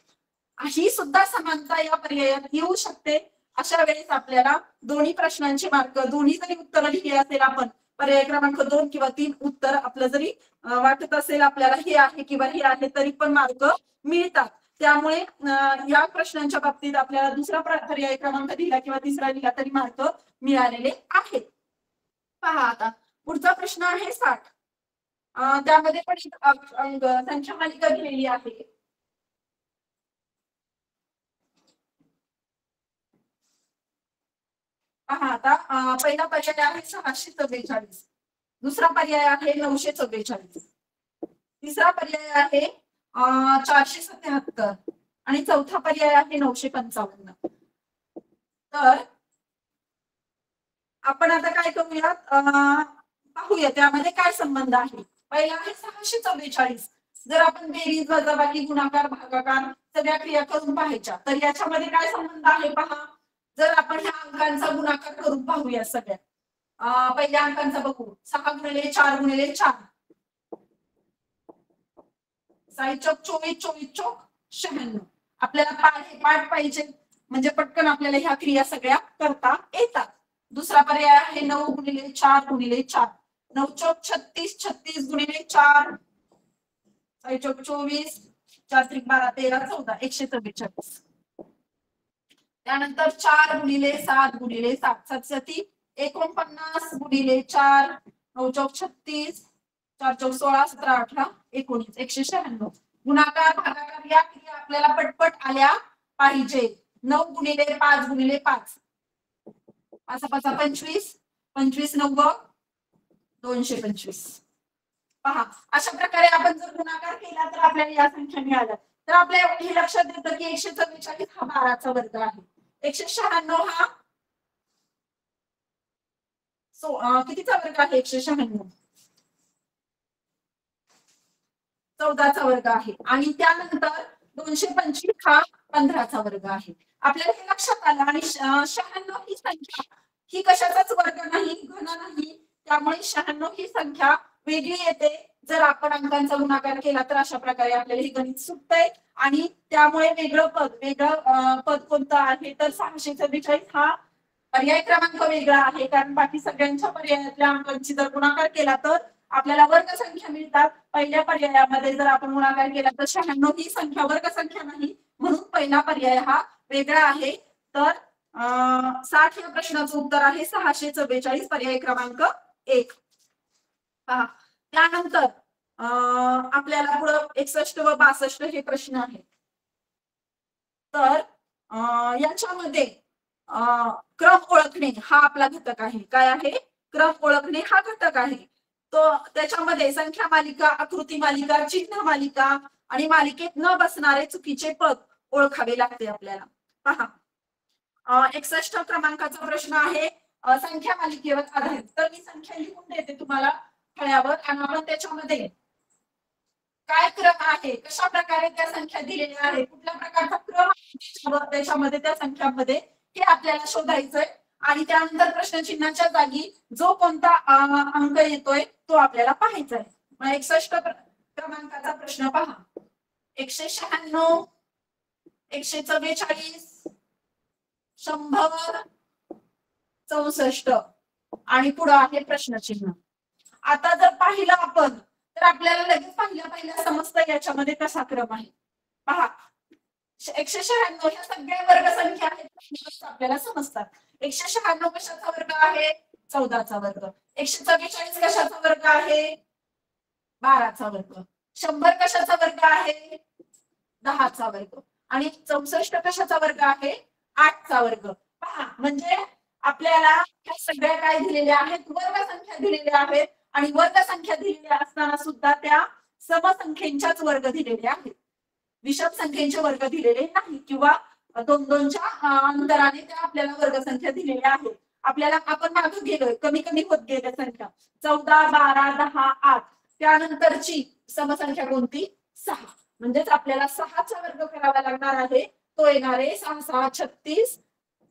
ही सुद्धा समानता या पर्यायात येऊ शकते. अशा वेळेस आपल्याला दोन्ही प्रश्नांची मार्क दोन्ही जरी उत्तर लिहिली असेल आपण पर्याय क्रमांक 2 किंवा 3 उत्तर आपलं जरी वाटत असेल आपल्याला हे आहे किंवा हे आहे तरी पण मार्क मिळतात. त्यामुळे या प्रश्नांच्या बाबतीत आपल्याला दुसरा पर्याय क्रमांक दिला किंवा तिसरा दिला तरी मार्क मिळालेले आहेत. पहा आता पुढचा प्रश्न आहे 60. त्यामध्ये पण संख्या मालिका दिलेली आहे. पहा आता पहिला पर्याय आहे 644. दुसरा पर्याय आहे 944. तिसरा पर्याय आहे 477 आणि चौथा पर्याय आहे 955. तर आपण आता काय करूयात पाहूया त्यामध्ये काय संबंध आहे. पहिला आहे 644. जर आपण बेरीज वजाबाकी गुणाकार भागाकार सगळ्या क्रिया करून पाहायच्या तर याच्यामध्ये काय संबंध आहे पहा. जर आपण ह्या अंकांचा गुणाकार करून पाहूया सगळ्या पहिल्या अंकांचा बघू. 6 गुणिले 4 गुणिले 4 साई चौक 24 24 चौक 96. आपल्याला पाठ पाहिजे म्हणजे पटकन आपल्याला ह्या क्रिया सगळ्या करता येतात. दुसरा पर्याय आहे 9 गुणिले 4 गुणिले 4. 9 चौक 36, 36 गुणिले 4 6 चौक 24, 4 त्रिक 12, 13, 14, 144. त्यानंतर 4 गुणिले 7 गुणिले 7, 7 7 49 गुणिले 4, 9 चौक 36, 4 चौक 16, 17, 18, 19, 196. गुणाकार भागाकार या क्रिया आपल्याला पटपट आल्या पाहिजे. 9 गुणिले 5 गुणिले 5, 5 5 25, 25 9 225. पहा, अशा प्रकारे आपण जर गुणाकार केला तर आपल्याला या संख्या मिळाल्या. तर आपल्याला हे लक्षात येतं की 144 हा 12चा वर्ग आहे. 196 हा कितीचा वर्ग आहे? 196 14चा वर्ग आहे. आणि त्यानंतर 225 हा 15चा वर्ग आहे. आपल्याला हे लक्षात आलं. आणि 96 ही संख्या ही कशाचाच वर्ग नाही, घन नाही. त्यामुळे 96 ही संख्या वेगळी येते. जर आपण अंकांचा गुणाकार केला तर अशा प्रकारे आपल्याला हे गणित सुटतंय. आणि त्यामुळे वेगळं पद कोणतं आहे तर 644 हा पर्याय क्रमांक वेगळा आहे. कारण बाकी सगळ्यांच्या पर्यायातल्या अंकांची जर गुणाकार केला तर आपल्याला वर्ग संख्या मिळतात. पहिल्या पर्यायामध्ये जर आपण गुणाकार केला तर 96 ही संख्या वर्ग संख्या नाही, म्हणून पहिला पर्याय हा वेगळा आहे. तर 60 या प्रश्नाचं उत्तर आहे 644, पर्याय क्रमांक 1. पहा, त्यानंतर आपल्याला पुढे 61 व 62 हे प्रश्न आहेत. तर याच्यामध्ये क्रम ओळखणे हा आपला घटक आहे. काय आहे? क्रम ओळखणे हा घटक आहे. तो त्याच्यामध्ये संख्या मालिका, आकृती मालिका, चिन्ह मालिका आणि मालिकेत न बसणारे चुकीचे पद ओळखावे लागते आपल्याला. पहा, 61 क्रमांकाचा प्रश्न आहे संख्या मालिकेवर आधारित. तर मी संख्या लिहून देते तुम्हाला फळ्यावर आणि आपण त्याच्यामध्ये काय क्रम आहे, कशा प्रकारे त्या संख्या दिलेल्या आहेत, कुठल्या प्रकारचा क्रम आहे त्याच्यामध्ये त्या संख्यांमध्ये हे आपल्याला शोधायचंय. आणि त्यानंतर प्रश्नचिन्हाच्या जागी जो कोणता अंक येतोय तो आपल्याला पाहायचा आहे. मग 61 क्रमांकाचा प्रश्न पहा. 196, 144, 100, 64 आणि पुढे आहे प्रश्नचिन्ह. आता जर पाहिलं आपण तर आपल्याला लगेच पहिल्या समजतं याच्यामध्ये कसा क्रम आहे. पहा, 196 ह्या सगळ्या वर्ग संख्या आहेत आपल्याला समजतात. 196 कशाचा वर्ग आहे? 14चा वर्ग. 144 कशाचा वर्ग आहे? 12चा वर्ग. 100 कशाचा वर्ग आहे? 10चा वर्ग. आणि 64 कशाचा वर्ग आहे? 8चा वर्ग. पहा, म्हणजे आपल्याला ह्या सगळ्या काय दिलेल्या आहेत? वर्ग संख्या दिलेल्या आहेत. आणि वर्ग संख्या दिलेल्या असताना सुद्धा त्या समसंख्येच्याच वर्ग दिलेले आहेत. विषम संख्येचे वर्ग दिलेले नाही किंवा 2-2च्या अंतराने त्या आपल्याला वर्ग संख्या दिलेल्या आहेत. आपल्याला आपण मागे गेलोय, कमी कमी होत गेल्या संख्या 14, 12, 10, 8. त्यानंतरची समसंख्या कोणती? 6. म्हणजेच आपल्याला 6चा वर्ग करावा लागणार आहे. तो येणार आहे 6 6 36.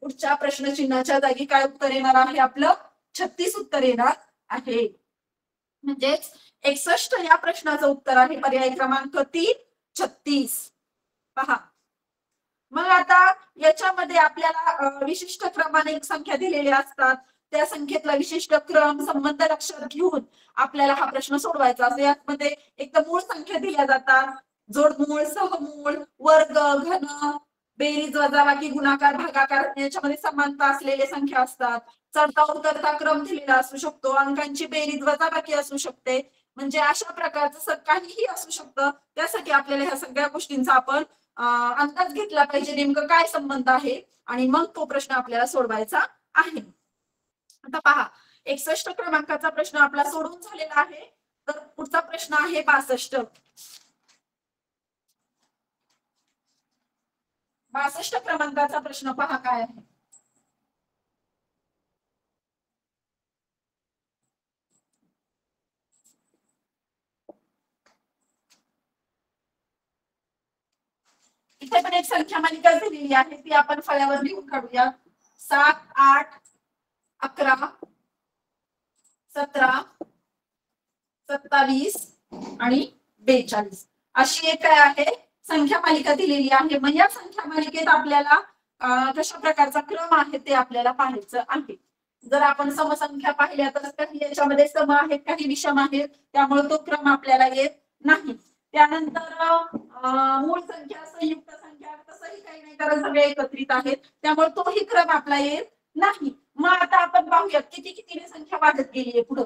पुढच्या प्रश्नचिन्हाच्या जागी काय उत्तर येणार आहे? आपलं 36 उत्तर येणार आहे. म्हणजेच 61 या प्रश्नाचं उत्तर आहे पर्याय क्रमांक 3, 36. पहा, मग आता याच्यामध्ये आपल्याला विशिष्ट क्रमाने संख्या दिलेल्या असतात. त्या संख्येतला विशिष्ट क्रम संबंध लक्षात घेऊन आपल्याला हा प्रश्न सोडवायचा असतो. यामध्ये एक तर मूळ संख्या दिल्या जातात, जोडमूळ, सहमूळ, वर्ग, घन, बेरीज, वजाबाकी, गुणाकार, भागाकार याच्यामध्ये समानता असलेल्या संख्या असतात. चढता उतरता क्रम दिलेला असू शकतो. अंकांची बेरीज वजाबाकी असू शकते. म्हणजे अशा प्रकारचं काहीही असू शकतं. त्यासाठी आपल्याला ह्या सगळ्या गोष्टींचा आपण अंदाज घेतला पाहिजे, नेमकं काय संबंध आहे आणि मग तो प्रश्न आपल्याला सोडवायचा आहे. आता पहा, 61 क्रमांकाचा प्रश्न आपला सोडून झालेला आहे. तर पुढचा प्रश्न आहे 62. 62 क्रमांकाचा प्रश्न पहा काय आहे. इथे पण एक संख्या मालिका दिलेली आहे, ती आपण फळ्यावर लिहून काढूया. 7, 8, 11, 17, 27 आणि 42 अशी एक काय आहे संख्या मालिका दिलेली आहे. मग या संख्या मालिकेत आपल्याला कशा प्रकारचा क्रम आहे ते आपल्याला पाहायचं आहे. जर आपण समसंख्या पाहिल्या तर काही याच्यामध्ये सम आहेत, काही विषम आहेत, त्यामुळे तो क्रम आपल्याला येत नाही. त्यानंतर मूळ संख्या, संयुक्त संख्या तसंही काही नाही, कारण सगळे एकत्रित आहेत, त्यामुळे तोही क्रम आपला येत नाही. मग आता आपण पाहूयात किती कितीने संख्या वाढत गेली आहे पुढे.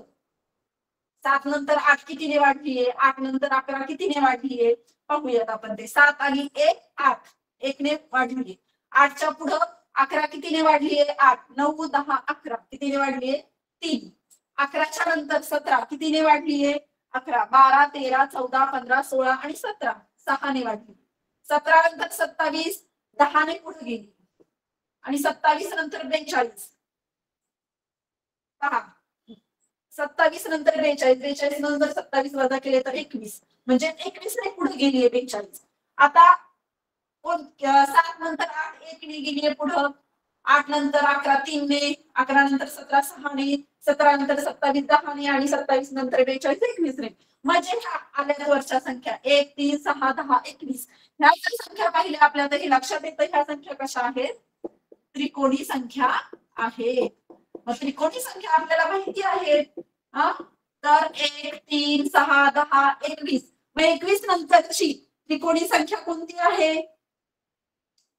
7 नंतर 8 कितीने वाढलीये, 8 नंतर 11 कितीने वाढलीये, पाहूयात आपण ते. 7 आणि 1 8, 1 ने वाढलीये. 8च्या पुढे 11 कितीने वाढलीये, 8, 9 10 11 कितीने वाढलीये, 3. 11च्या नंतर 17 कितीने वाढलीये, 11, 12 13 14 15 16 आणि 17, 6 ने वाढली. 17 नंतर 27 10 ने पुढे गेली आणि 27 नंतर 42, पहा 27 नंतर 42, 42 नंतर 27 वजा केले तर 21, म्हणजे 21 ने पुढे गेलीये 42. आता 7 नंतर 8 1 ने गेलीये पुढे, 8 नंतर 11 3 ने, 11 नंतर 17 6 ने, 17 नंतर 27 10 ने आणि 27 नंतर 42 21 ने. म्हणजे ह्या आल्या वरच्या संख्या 1 3 6 10 21 ह्या संख्या पाहिल्या आपल्या तर हे लक्षात येतं ह्या संख्या कशा आहेत, त्रिकोणी संख्या आहेत. मग त्रिकोणी संख्या आपल्याला माहिती आहेत, तर 1 3 6 10 21. मग 21 नंतरची त्रिकोणी संख्या कोणती आहे,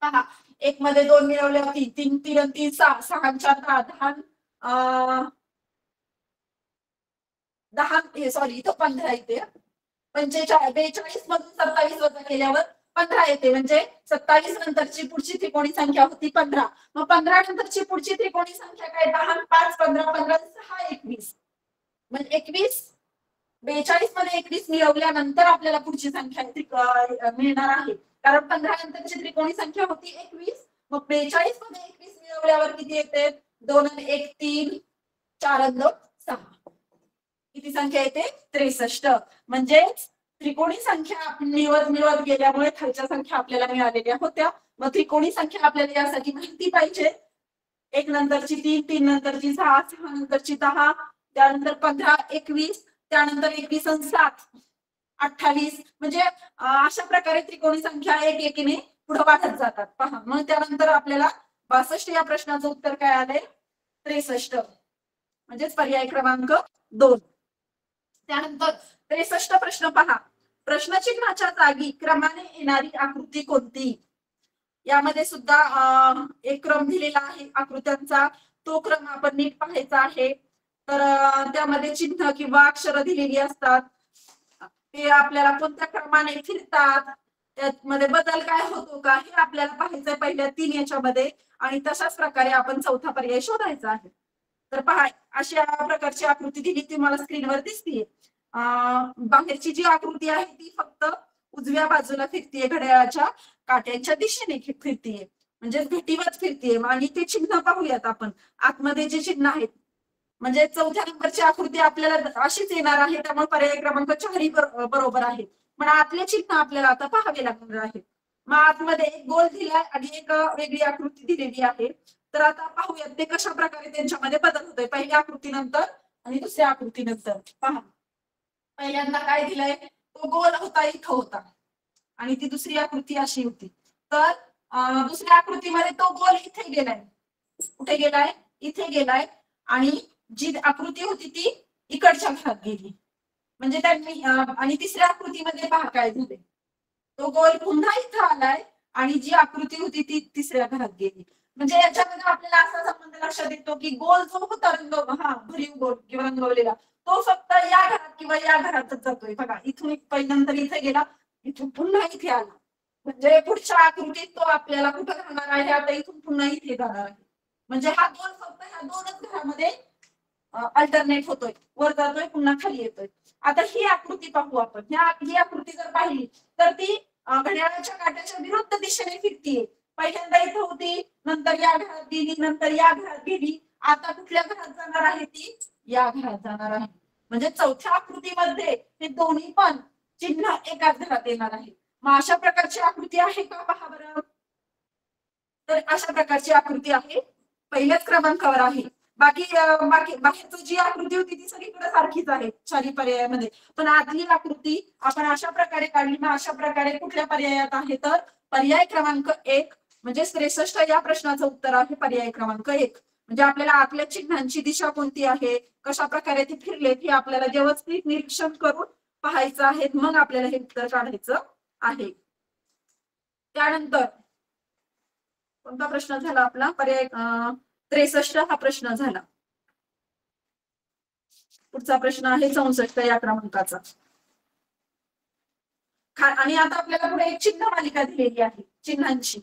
पहा 1 मध्ये 2 मिळवल्यावरती 3 3 3 6, 6 4 10 10 सॉरी इथं 15 येते. 42 मधून 27 वजा केल्यावर 15 येते, म्हणजे 27 नंतरची पुढची त्रिकोणी संख्या होती 15. मग 15 नंतरची पुढची त्रिकोणी संख्या काय, 10 5 15 15 6 21. म्हणजे 21 42 मध्ये 21 मिळवल्यानंतर आपल्याला पुढची संख्या मिळणार आहे, कारण 15 नंतरची त्रिकोणी संख्या होती 21. मग 42 मध्ये 21 मिळवल्यावर किती येते, 2 आणि 1 3 4 आणि 2 6, किती संख्या येते 63. म्हणजे त्रिकोणी संख्या आपण मिळवत गेल्यामुळे खालच्या संख्या आपल्याला मिळालेल्या होत्या. मग त्रिकोणी संख्या आपल्याला यासाठी माहिती पाहिजे. 1 नंतरची 3 3 नंतरची 6 6 नंतरची 10, त्यानंतर 15 21, त्यानंतर 21 आणि 7 28. म्हणजे अशा प्रकारे त्रिकोणी संख्या एक एकीने पुढे वाढत जातात. पहा मग त्यानंतर आपल्याला 62 या प्रश्नाचं उत्तर काय आले, 63, म्हणजेच पर्याय क्रमांक 2. त्यानंतर 63 प्रश्न पहा, प्रश्नचिन्हाच्या जागी क्रमाने येणारी आकृती कोणती. यामध्ये सुद्धा एक क्रम दिलेला आहे आकृत्यांचा, तो क्रम आपण नीट पाहायचा आहे. तर त्यामध्ये चिन्ह किंवा अक्षर दिलेली असतात, ते आपल्याला कोणत्या क्रमाने फिरतात, त्यामध्ये बदल काय होतो का हे आपल्याला पाहायचंय पहिल्या 3 याच्यामध्ये, आणि तशाच प्रकारे आपण चौथा पर्याय शोधायचा आहे. तर पहा अशा प्रकारची आकृती दिली तुम्हाला स्क्रीनवर दिसतीये. बाहेरची जी आकृती आहे ती फक्त उजव्या बाजूला फिरतीये, घड्याळाच्या काट्यांच्या दिशेने फिरतीये, म्हणजे घटीवत फिरतीये. आणि ते चिन्ह पाहूयात आपण आतमध्ये जे चिन्ह आहेत. म्हणजे चौथ्या नंबरची आकृती आपल्याला अशीच येणार आहे, त्यामुळे पर्याय क्रमांक 4 बरोबर आहे. पण आतले चिन्ह आपल्याला आता पाहावे लागणार आहे. मग आतमध्ये एक गोल दिलाय आणि एक वेगळी आकृती दिलेली आहे. तर आता पाहूयात ते कशा प्रकारे त्यांच्यामध्ये बदल होतोय पहिल्या आकृतीनंतर आणि दुसऱ्या आकृतीनंतर. पहा पहिल्यांदा काय दिलंय, तो गोल होता इथं होता आणि ती दुसरी आकृती अशी होती. तर दुसऱ्या आकृतीमध्ये तो गोल इथे गेलाय, कुठे गेलाय, इथे गेलाय, आणि जी आकृती होती ती इकडच्या भागात गेली. म्हणजे त्यांनी आणि तिसऱ्या आकृतीमध्ये पहा काय झाले, तो गोल पुन्हा इथं आलाय आणि जी आकृती होती ती तिसऱ्या घरात गेली. म्हणजे याच्यामध्ये आपल्याला असा संबंध लक्षात येतो की गोल जो होता भरीव गोल किंवा रंगवलेला, तो फक्त या घरात किंवा या घरातच जातोय. बघा इथून पहिल्यांदा इथे गेला, इथून पुन्हा इथे आला, म्हणजे पुढच्या आकृतीत तो आपल्याला कुठं राहणार आहे, आता इथून पुन्हा इथे जाणार आहे. म्हणजे हा गोल फक्त ह्या दोनच घरामध्ये अल्टरनेट होतोय, वर जातोय पुन्हा खाली येतोय. आता ही आकृती पाहू आपण. ही आकृती जर पाहिली तर ती घड्याळाच्या काट्याच्या विरुद्ध दिशेने फिरतीये. पहिल्यांदा इथं होती, नंतर या घरात गेली, नंतर या घरात गेली, आता कुठल्या घरात जाणार आहे, ती या घरात जाणार आहे. म्हणजे चौथ्या आकृतीमध्ये हे दोन्ही पण चिन्ह एकाच घरात येणार आहे. मग अशा प्रकारची आकृती आहे का, पहा बरं. तर अशा प्रकारची आकृती आहे, पहिल्याच क्रमांकावर आहे. बाकीची जी आकृती होती ती सगळीकडे सारखीच आहे चारही पर्यायामध्ये, पण आतली आकृती आपण अशा प्रकारे काढली. मग अशा प्रकारे कुठल्या पर्यायात आहे, तर पर्याय क्रमांक 1, म्हणजे 63 या प्रश्नाचं उत्तर आहे पर्याय क्रमांक 1. म्हणजे आपल्याला आतल्या चिन्हांची दिशा कोणती आहे, कशा प्रकारे ते फिरलेत हे आपल्याला व्यवस्थित निरीक्षण करून पाहायचं आहे, मग आपल्याला हे उत्तर काढायचं आहे. त्यानंतर कोणता प्रश्न झाला आपला, पर्याय 63 हा प्रश्न झाला. पुढचा प्रश्न आहे 64 या क्रमांकाचा. आणि आता आपल्याला पुढे एक चिन्ह मालिका दिलेली आहे चिन्हांची.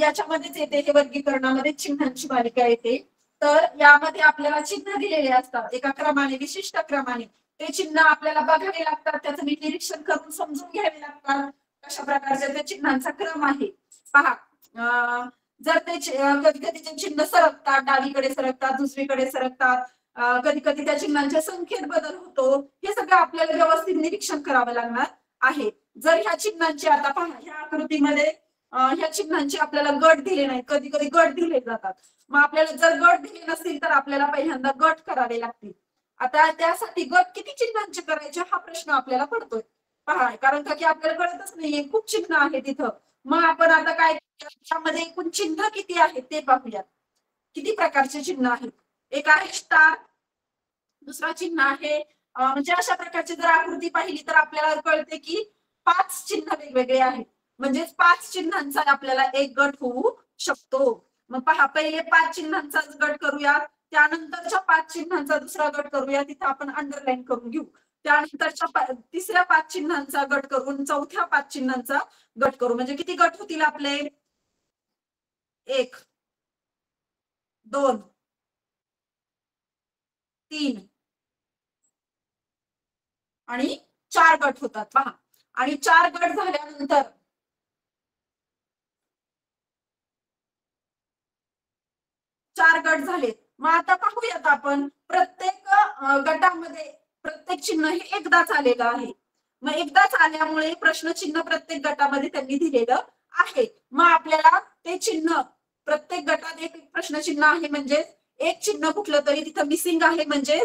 याच्यामध्येच येते हे वर्गीकरणामध्ये चिन्हांची मालिका येते. तर यामध्ये आपल्याला चिन्ह दिलेले असतात एका क्रमाने, विशिष्ट क्रमाने. ते चिन्ह आपल्याला बघावे लागतात, त्याचं निरीक्षण करून समजून घ्यावे लागतात कशा प्रकारच्या त्या चिन्हांचा क्रम आहे. पहा, जर ते कधी कधी ते चिन्ह सरकतात, डावीकडे सरकतात, दुसरीकडे सरकतात, कधी कधी त्या चिन्हांच्या संख्येत बदल होतो, हे सगळं आपल्याला व्यवस्थित निरीक्षण करावं लागणार आहे. जर ह्या चिन्हांची, आता पहा ह्या आकृतीमध्ये ह्या चिन्हांचे आपल्याला गट दिले नाहीत, कधी कधी गट दिले जातात. मग आपल्याला जर गट दिले नसतील तर आपल्याला पहिल्यांदा गट करावे लागतील. आता त्यासाठी गट किती चिन्हांचे करायचे हा प्रश्न आपल्याला पडतोय. पहा, कारण का की आपल्याला कळतच नाहीये, खूप चिन्ह आहे तिथं. मग आपण आता काय, त्यामध्ये एकूण चिन्ह किती आहेत ते पाहूयात. किती प्रकारचे चिन्ह आहेत. एक आहे स्टार, दुसरा चिन्ह आहे म्हणजे अशा प्रकारची जर आकृती पाहिली तर आपल्याला कळते की 5 चिन्ह वेगवेगळे आहेत. म्हणजे 5 चिन्हांचा आपल्याला एक गट होऊ शकतो. मग पहा, पहिले 5 चिन्हांचा गट करूया, त्यानंतरच्या 5 चिन्हांचा दुसरा गट करूया, तिथे आपण अंडरलाईन करून घेऊ. त्यानंतरच्या तिसऱ्या 5 चिन्हांचा गट करून चौथ्या 5 चिन्हांचा गट करू. म्हणजे किती गट होतील आपले, 1 2 3 आणि 4 गट होतात. पहा, आणि 4 गट झाल्यानंतर 4 गट झाले. मग आता पाहूयात आपण, प्रत्येक गटामध्ये प्रत्येक चिन्ह हे एकदाच आलेलं आहे. मग एकदाच आल्यामुळे प्रश्नचिन्ह प्रत्येक गटामध्ये त्यांनी दिलेलं आहे. मग आपल्याला ते चिन्ह, प्रत्येक गटात एक प्रश्नचिन्ह आहे म्हणजे एक चिन्ह कुठलं तरी तिथं मिसिंग आहे, म्हणजे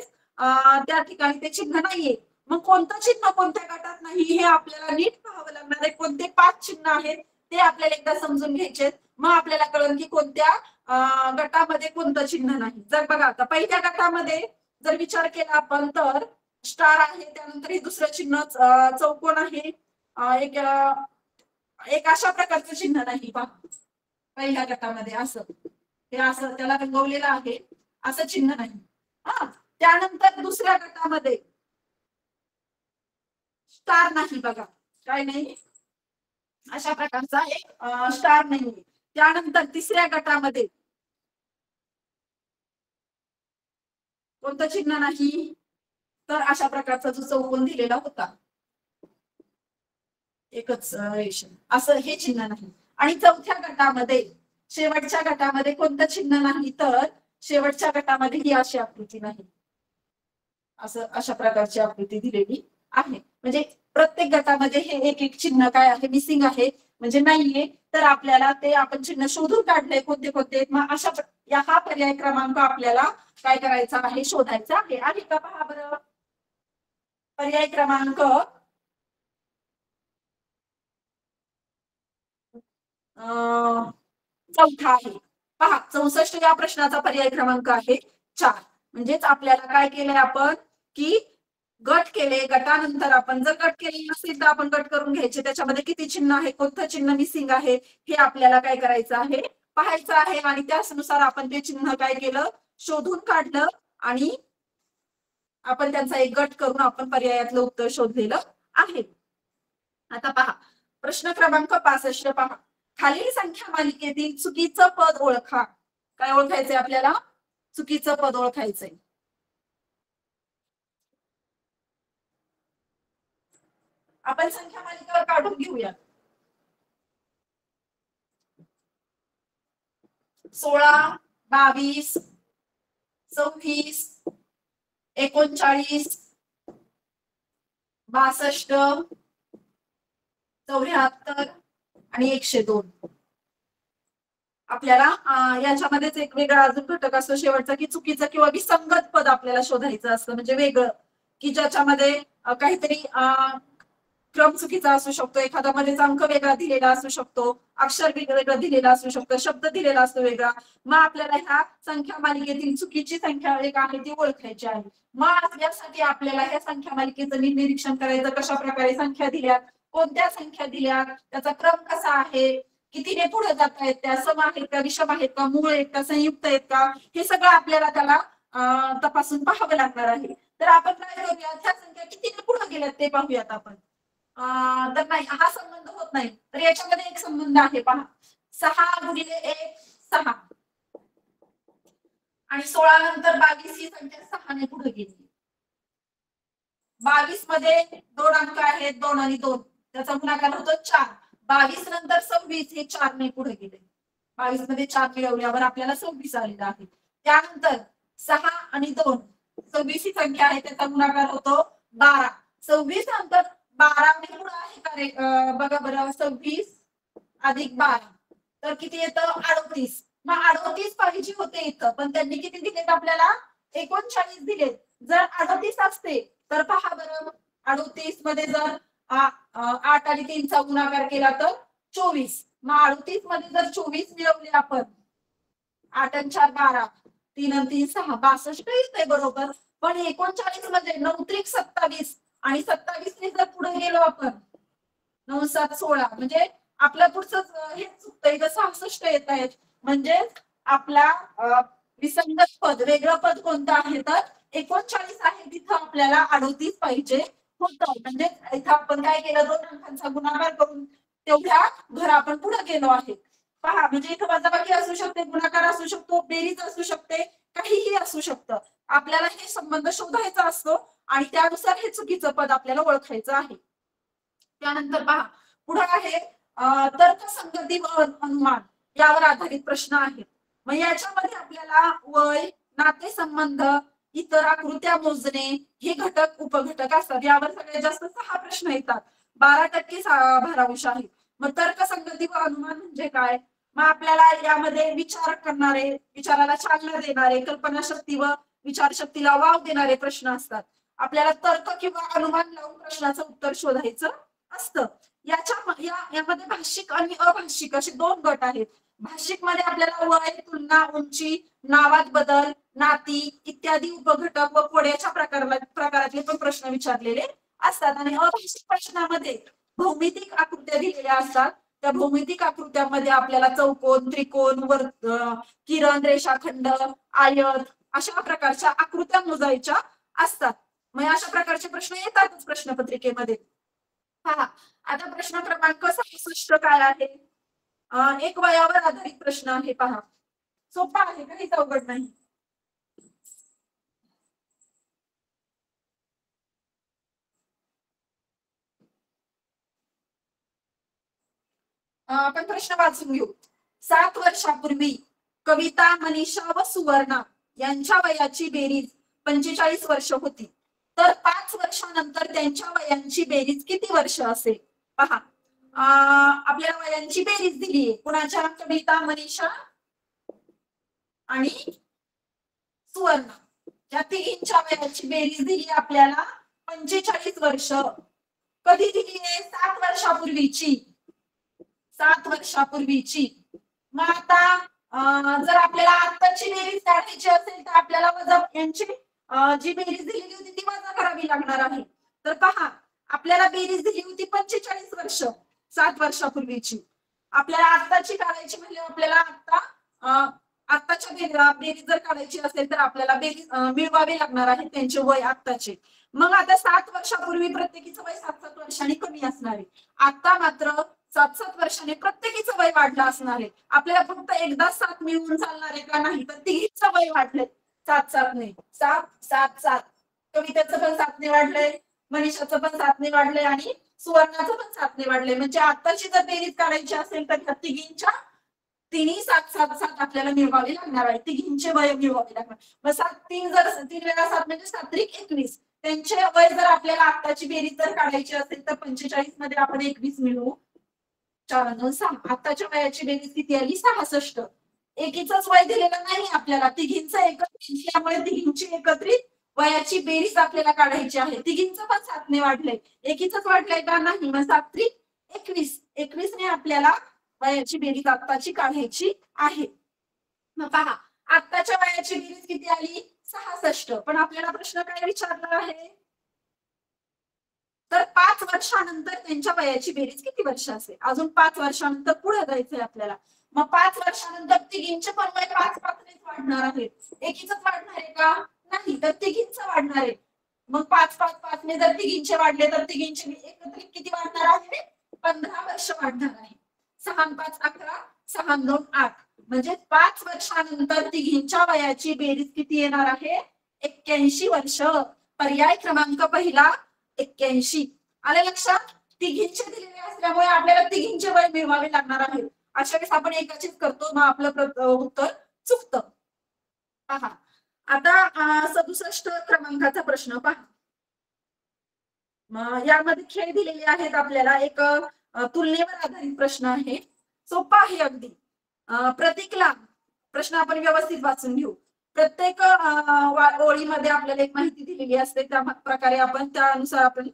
त्या ठिकाणी ते चिन्ह नाहीये. मग कोणतं चिन्ह कोणत्या गटात नाही हे आपल्याला नीट पाहावं लागणार आहे. कोणते 5 चिन्ह आहेत ते आपल्याला एकदा समजून घ्यायचे, मग आपल्याला कळेल की कोणत्या गटामध्ये कोणतं चिन्ह नाही. जर बघा, आता पहिल्या गटामध्ये जर विचार केला आपण तर स्टार आहे, त्यानंतर हे दुसरं चिन्ह चौकोन आहे, एक अशा प्रकारचं चिन्ह नाही. पहा, पहिल्या गटामध्ये असं हे असं त्याला रंगवलेलं आहे, असं चिन्ह नाही. त्यानंतर दुसऱ्या गटामध्ये स्टार नाही, बघा काय नाही, अशा प्रकारचा एक स्टार नाही. त्यानंतर तिसऱ्या गटामध्ये कोणतं चिन्ह नाही, तर अशा प्रकारचा जो चौकोन दिलेला होता, एकच रेषा, असं हे चिन्ह नाही. आणि चौथ्या गटामध्ये, शेवटच्या गटामध्ये कोणतं चिन्ह नाही, तर शेवटच्या गटामध्ये ही अशी आकृती नाही, असं अशा प्रकारची आकृती दिलेली आहे. म्हणजे प्रत्येक गटामध्ये हे एक एक चिन्ह काय आहे, मिसिंग आहे, म्हणजे नाहीये. तर आपल्याला ते आपण चिन्ह शोधून काढले कोणते कोणते. मग अशा हा पर्याय क्रमांक आपल्याला काय करायचा आहे, शोधायचा आहे. आहे का, पहा बरं, पर्याय क्रमांक चौथा आहे. पहा, 64 या प्रश्नाचा पर्याय क्रमांक आहे 4. म्हणजेच आपल्याला काय केलंय आपण, की गट केले, गटानंतर आपण जर गट केले नसेल तर आपण गट करून घ्यायचे, त्याच्यामध्ये किती चिन्ह आहे, कोणतं चिन्ह मिसिंग आहे हे आपल्याला काय करायचं आहे, पाहायचं आहे. आणि त्यानुसार आपण ते चिन्ह काय केलं, शोधून काढलं आणि आपण त्यांचा एक गट करून आपण पर्यायातलं उत्तर शोधलेलं आहे. आता पहा, प्रश्न क्रमांक 65 पहा, खालील संख्या मालिकेतील चुकीचं पद ओळखा. काय ओळखायचंय आपल्याला, चुकीचं पद ओळखायचंय. आपण संख्या मालिका काढून घेऊया. 16, 22, 26, 39, 62, 74 आणि 102. आपल्याला याच्यामध्येच एक वेगळा अजून घटक असतो शेवटचा, की चुकीचं किंवा विसंगत पद आपल्याला शोधायचं असतं, म्हणजे वेगळं, की ज्याच्यामध्ये काहीतरी क्रम चुकीचा असू शकतो, एखादा मध्येच अंक वेगळा दिलेला असू शकतो, अक्षर वेगळं दिलेला असू शकतो, शब्द दिलेला असतो वेगळा. मग आपल्याला ह्या संख्या मालिकेतील चुकीची संख्या एक आहे ती ओळखायची आहे. मग यासाठी आपल्याला ह्या संख्या मालिकेचं निरीक्षण करायचं, कशा प्रकारे संख्या दिल्यात, कोणत्या संख्या दिल्यात, त्याचा क्रम कसा आहे, कितीने पुढे जात आहेत, त्या सम आहेत का, विषम आहेत का, मूळ आहेत का, संयुक्त आहेत का, हे सगळं आपल्याला त्याला तपासून पाहावं लागणार आहे. तर आपण काय करूया, त्या संख्या कितीने पुढे गेल्यात ते पाहूयात आपण. तर नाही, हा संबंध होत नाही. तर याच्यामध्ये एक संबंध आहे पहा, 6 × 1 = 6 आणि 16 नंतर 22 ही संख्या 6 ने पुढे गेली. 22 मध्ये 2 अंक आहेत, 2 आणि 2, त्याचा गुणाकार होतो 4. 22 नंतर 26 हे 4 ने पुढे गेले. 22 मध्ये 4 मिळवल्यावर आपल्याला 26 आलेला आहे. त्यानंतर 6 आणि 2, 26 ही संख्या आहे, त्याचा गुणाकार होतो 12. 26 नंतर 12 ने पुढे आहे का रे, बघा बरं, 26 + 12 तर किती येतं, 38. मग 38 पाहिजे होते इथं, पण त्यांनी किती दिलेत आपल्याला, 39 दिलेत. जर 38 असते तर पहा बरं, 38 मध्ये जर 8 आणि 3 चा गुणाकार केला तर 24. मग 38 मध्ये जर 24 मिळवले आपण, 8 आणि 4 12, 3 आणि 3 6, 62 येते बरोबर. पण 39 मध्ये 9 त्रिक 27 आणि 27 ने जर पुढे गेलो आपण, 9 7 16, म्हणजे आपलं पुढचं हे चुकतंय, 66 येत आहेत. म्हणजे आपला विसंगत पद, वेगळं पद कोणतं आहे तर 39 आहे, तिथं आपल्याला 38 पाहिजे होतं. म्हणजे इथं आपण काय केलं, 2 अंकांचा गुणाकार करून तेवढ्या भर आपण पुढे गेलो आहे. पहा, म्हणजे इथं वजाबाकी असू शकते, गुणाकार असू शकतो, बेरीज असू शकते, काहीही असू शकतं. आपल्याला हे संबंध शोधायचा असतो आणि त्यानुसार हे चुकीचं पद आपल्याला ओळखायचं आहे. त्यानंतर पहा, पुढे आहे तर्कसंगती व अनुमान यावर आधारित प्रश्न आहेत. मग याच्यामध्ये आपल्याला वय, नातेसंबंध, इतर आकृत्या मोजणे हे घटक उपघटक असतात. यावर सगळ्यात जास्त 6 प्रश्न येतात, 12% भारांश आहे. मग तर्कसंगती व अनुमान म्हणजे काय, मग आपल्याला यामध्ये विचार करणारे, विचाराला चालना देणारे, कल्पनाशक्ती व विचारशक्तीला वाव देणारे प्रश्न असतात. आपल्याला तर्क किंवा अनुमान लावून प्रश्नाचं उत्तर शोधायचं असतं. यामध्ये भाषिक आणि अभाषिक असे 2 गट आहेत. भाषिक मध्ये आपल्याला वय, तुलना, उंची, नावात बदल, नाती इत्यादी उपघटक व कोड्याच्या प्रकारातले पण प्रश्न विचारलेले असतात. आणि अभाषिक प्रश्नामध्ये भौमितिक आकृत्या दिलेल्या असतात. त्या भौमितिक आकृत्यामध्ये आपल्याला चौकोन, त्रिकोण, किरण, रेषाखंड, आयत अशा प्रकारच्या आकृत्या मोजायच्या असतात. मग अशा प्रकारचे प्रश्न येतातच प्रश्नपत्रिकेमध्ये. पहा, आता प्रश्न क्रमांक 66 काय आहे, एक वयावर आधारित प्रश्न आहे. पहा, सोपा आहे, काहीच अवघड नाही. आपण प्रश्न वाचून घेऊ. 7 वर्षापूर्वी कविता, मनीषा व सुवर्णा यांच्या वयाची बेरीज 45 वर्ष होती. तर 5 वर्षानंतर त्यांच्या वयांची बेरीज किती वर्ष असेल. पहा, आपल्याला वयांची बेरीज दिली आहे, कुणाच्या, कविता, मनीषा आणि सुवर्णा या तिघींच्या वयाची बेरीज दिली आपल्याला 45 वर्ष. कधी दिली आहे, 7 वर्षापूर्वीची. 7 वर्षापूर्वीची. मग आता जर आपल्याला आत्ताची बेरीज काढायची असेल तर आपल्याला वजा यांची जी बेरीज दिलेली होती ती वजा करावी लागणार आहे. तर पहा, आपल्याला बेरीज दिली होती 45 वर्ष 7 वर्षापूर्वीची. आपल्याला आत्ताची काढायची म्हणजे आपल्याला आत्ताच्या बेरीज जर काढायची असेल तर आपल्याला बेरीज मिळवावी लागणार आहे त्यांचे वय आत्ताचे. मग आता 7 वर्षापूर्वी प्रत्येकीचं वय 7-7 वर्षांनी कमी असणार आहे. आता मात्र 7-7 वर्षांनी प्रत्येकीचं वय वाढलं असणार आहे. आपल्याला फक्त एकदा 7 मिळवून चालणार आहे का, नाही तर तिघींचं वय वाढलंय 7-7 ने. 7-7-7 कवितेचं पण 7 ने वाढलंय, मनीषाचं पण 7 ने वाढलंय आणि सुवर्णाचं पण 7 ने वाढलंय. म्हणजे आताची जर बेरीज काढायची असेल तर तिघींच्या तिन्ही 7-7-7 आपल्याला मिळवावी लागणार आहे. तिघींचे वय मिळवावे लागणार. मग 3 वेळा 7 म्हणजे 7 त्रिक 21. त्यांचे वय जर आपल्याला आताची बेरीज जर काढायची असेल तर 45 मध्ये आपण 21 मिळवू. 4-2-6. आताच्या वयाची बेरीज किती आली, 66. एकीचंच वय दिलेलं नाही आपल्याला, तिघींचं एकत्रित, त्यामुळे तिघींची एकत्रित वयाची बेरीज आपल्याला काढायची आहे. तिघींचं पण 7ने वाढलंय, एकीच वाढलंय का नाही. मग 7 त्रिक 21, 21ने आपल्याला वयाची बेरीज आत्ताची काढायची आहे. मग पहा आत्ताच्या वयाची बेरीज किती आली 66. पण आपल्याला प्रश्न काय विचारला आहे, तर 5 वर्षानंतर त्यांच्या वयाची बेरीज किती वर्ष असेल. अजून 5 वर्षानंतर पुढे जायचंय आपल्याला. मग 5 वर्षानंतर तिघींचे पण वय 5-5नेच वाढणार आहे. एकीच वाढणार आहे का नाही, तर तिघींचं वाढणार आहे. मग 5-5-5ने जर तिघींचे वाढले तर तिघींचे एकत्रित किती वाढणार आहे, 15 वर्ष वाढणार आहे. 6-5 11, 6-2 8. म्हणजे 5 वर्षानंतर तिघींच्या वयाची बेरीज किती येणार आहे, 81 वर्ष. पर्याय क्रमांक पहिला 81. आले लक्षात. तिघींचे दिलेले असल्यामुळे आपल्याला तिघींचे वय मिळवावे लागणार आहे. अशा वेळेस आपण एकाचीच करतो, मग आपलं उत्तर चुकतं. पहा आता 67 क्रमांकाचा प्रश्न पहा. यामध्ये खेळ दिलेले आहेत आपल्याला. एक तुलनेवर आधारित प्रश्न आहे, सोपा आहे अगदी. प्रतीकला प्रश्न आपण व्यवस्थित वाचून घेऊ. प्रत्येक ओळीमध्ये आपल्याला एक माहिती दिलेली असते, त्या प्रकारे आपण त्यानुसार आपण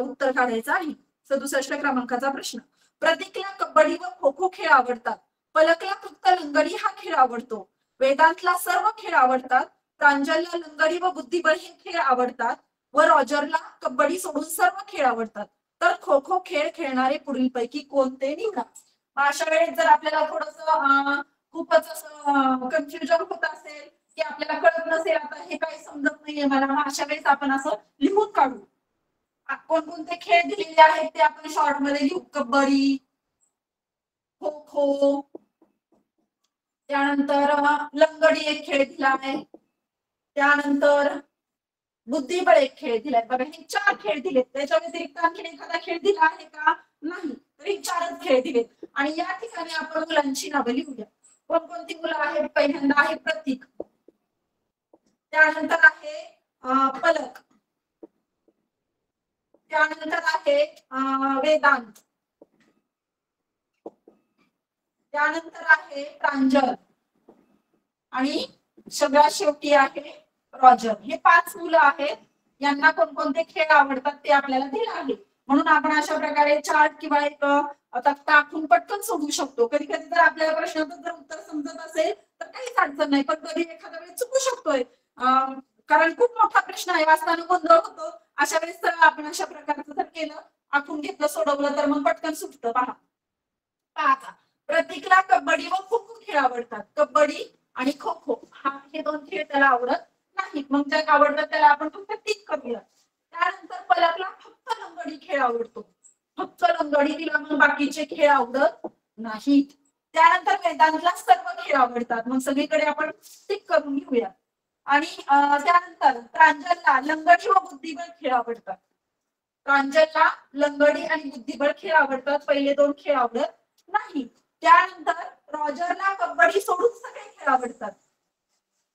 उत्तर काढायचं आहे. 67 क्रमांकाचा प्रश्न. प्रतीकला कबड्डी व खो खो खेळ आवडतात. पलकला फक्त लंगडी हा खेळ आवडतो. वेदांतला सर्व खेळ आवडतात. प्रांजलला लंगडी व बुद्धिबळ हे खेळ आवडतात व रॉजरला कबड्डी सोडून सर्व खेळ आवडतात. तर खो खो खेळ खेळणारे पुढीलपैकी कोणते निवडा. अशा वेळेस जर आपल्याला थोडस खूपच असं कन्फ्युजन होत असेल, की आपल्याला कळत नसेल आता हे काही समजत नाहीये मला, मग अशा वेळेस आपण असं लिहून काढू. कोणकोणते खेळ दिलेले आहेत ते आपण शॉर्ट मध्ये लिहू. कबड्डी, खो खो, त्यानंतर लंगडी एक खेळ दिला आहे, त्यानंतर बुद्धिबळ एक खेळ दिलाय. बघा हे 4 खेळ दिलेत. त्याच्या व्यतिरिक्त आणखी एखादा खेळ दिला आहे का नाही, तर हे 4च खेळ दिलेत. आणि या ठिकाणी आपण मुलांची नावं लिहूया. कोणकोणती मुलं आहेत. पहिल्यांदा आहे प्रतीक, त्यानंतर आहे पलक, त्यानंतर आहे वेदांत, त्यानंतर आहे प्रांजल आणि सगळ्यात शेवटी आहे रॉजर. हे 5 मुलं आहेत. यांना कोणकोणते खेळ आवडतात ते आपल्याला दिलं आहे. म्हणून आपण अशा प्रकारे चार्ट किंवा एक तक्ता आखून पटकन सोडवू शकतो. कधी कधी जर आपल्याला प्रश्नाचं जर उत्तर समजत असेल तर काहीच अडचण नाही, पण कधी एखाद्या वेळेस चुकू शकतोय, कारण खूप मोठा प्रश्न आहे, वाचताना गोंधळ होतो. अशा वेळेस तर आपण अशा प्रकारचं जर केलं, आखून घेतलं, सोडवलं तर मग पटकन सुटतं. पहा प्रतीकला कबड्डी व खो खो खेळ आवडतात. कबड्डी आणि खो खो हे 2 खेळ त्याला आवडत नाहीत. मग ज्या आवडतात त्याला आपण फक्त टिक करूया. त्यानंतर पलकला फक्त लंगडी खेळ आवडतो. फक्त लंगडी, तिला मग बाकीचे खेळ आवडत नाहीत. त्यानंतर वेदांतला सर्व खेळ आवडतात. मग सगळीकडे आपण टिक करून घेऊया. आणि त्यानंतर प्रांजलला लंगडी व बुद्धिबळ खेळ आवडतात. प्रांजलला लंगडी आणि बुद्धिबळ खेळ आवडतात. पहिले 2 खेळ आवडत नाही. त्यानंतर रॉजरला कबड्डी सोडून सगळे खेळ आवडतात.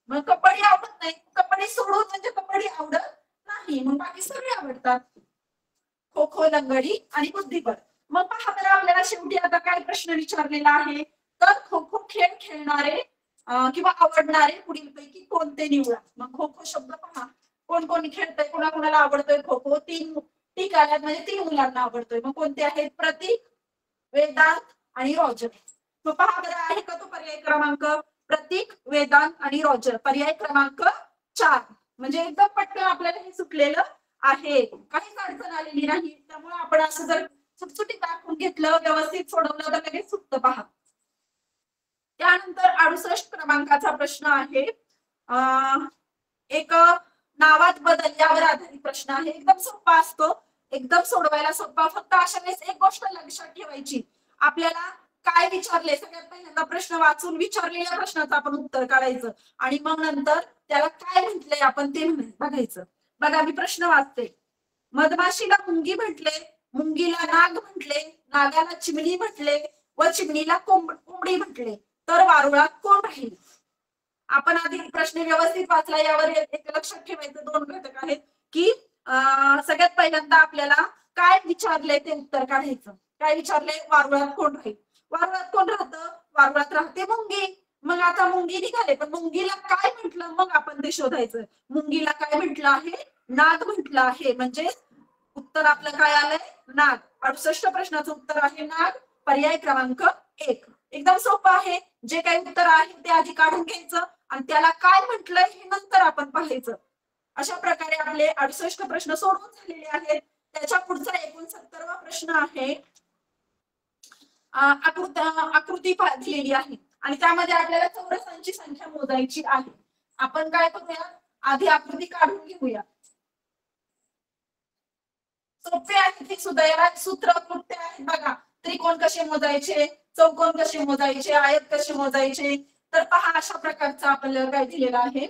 मग कबड्डी आवडत नाही, कबड्डी सोडून म्हणजे कबड्डी आवडत नाही, मग बाकी सगळे आवडतात. खो खो, लंगडी आणि बुद्धिबळ. मग पहा बरं आपल्याला शेवटी आता काय प्रश्न विचारलेला आहे, तर खो खो खेळ खेळणारे किंवा आवडणारे पुढीलपैकी कोणते निवडा. मग खो खो शब्द पहा, कोण कोण खेळतंय, कोणाकोणाला आवडतोय खो खो. 3 टीक आल्यात म्हणजे 3 मुलांना आवडतोय. मग कोणते आहेत, प्रतीक, वेदांत आणि रॉजर. मग पहा बरं आहे का तो पर्याय क्रमांक, प्रतीक, वेदांत आणि रॉजर. पर्याय क्रमांक 4. म्हणजे एकदम पटकन आपल्याला हे सुटलेलं आहे, काहीच अडचण आलेली नाही. त्यामुळे आपण असं जर सुटसुटीत दाखवून घेतलं, व्यवस्थित सोडवलं तर लगेच सुटतं. पहा त्यानंतर 68 क्रमांकाचा प्रश्न आहे. एक नावात बदल यावर आधारित प्रश्न आहे. एकदम सोपा असतो, एकदम सोडवायला सोपा. फक्त अशा वेळेस एक गोष्ट लक्षात ठेवायची, आपल्याला काय विचारले, सगळ्यात पहिल्यांदा प्रश्न वाचून विचारलेल्या प्रश्नाचं आपण उत्तर काढायचं आणि मग नंतर त्याला काय म्हटलंय आपण ते बघायचं. बघा मी प्रश्न वाचते. मधमाशीला मुंगी म्हटले, मुंगीला नाग म्हटले, नागाला चिमणी म्हटले व चिमणीला कोंबडी म्हटले, तर वारुळात कोण राहील. आपण आधी प्रश्न व्यवस्थित वाचला, यावर एक लक्षात ठेवायचं 2 घटक आहेत, की सगळ्यात पहिल्यांदा आपल्याला काय विचारले ते उत्तर काढायचं. काय विचारले, वारुळात कोण राहील. वारुळात कोण राहतं, वारुळात राहते मुंगी. मग आता मुंगी निघाले, पण मुंगीला काय म्हटलं मग आपण ते शोधायचं. मुंगीला काय म्हटलं आहे? नाग म्हटलं आहे. म्हणजे उत्तर आपलं काय आलंय? नाग. 68 प्रश्नाचं उत्तर आहे नाग. पर्याय क्रमांक 1. एकदम सोपं आहे. जे काही उत्तर आहे ते आधी काढून घ्यायचं आणि त्याला काय म्हटलंय हे नंतर आपण पाहायचं. अशा प्रकारे आपले 68 प्रश्न सोडवून झालेले आहेत. त्याच्या पुढचा 69वा प्रश्न आहे. आकृती दिलेली आहे आणि त्यामध्ये आपल्याला चौरसांची संख्या मोजायची आहे. आपण काय करूया? आधी आकृती काढून घेऊया. सोपे आहे ते सुद्धा. याला सूत्र कृत्य आहेत बघा. त्रिकोण कसे मोजायचे, चौकोन कसे मोजायचे, आयत कसे मोजायचे. तर पहा, अशा प्रकारचा आपल्याला काय दिलेला आहे?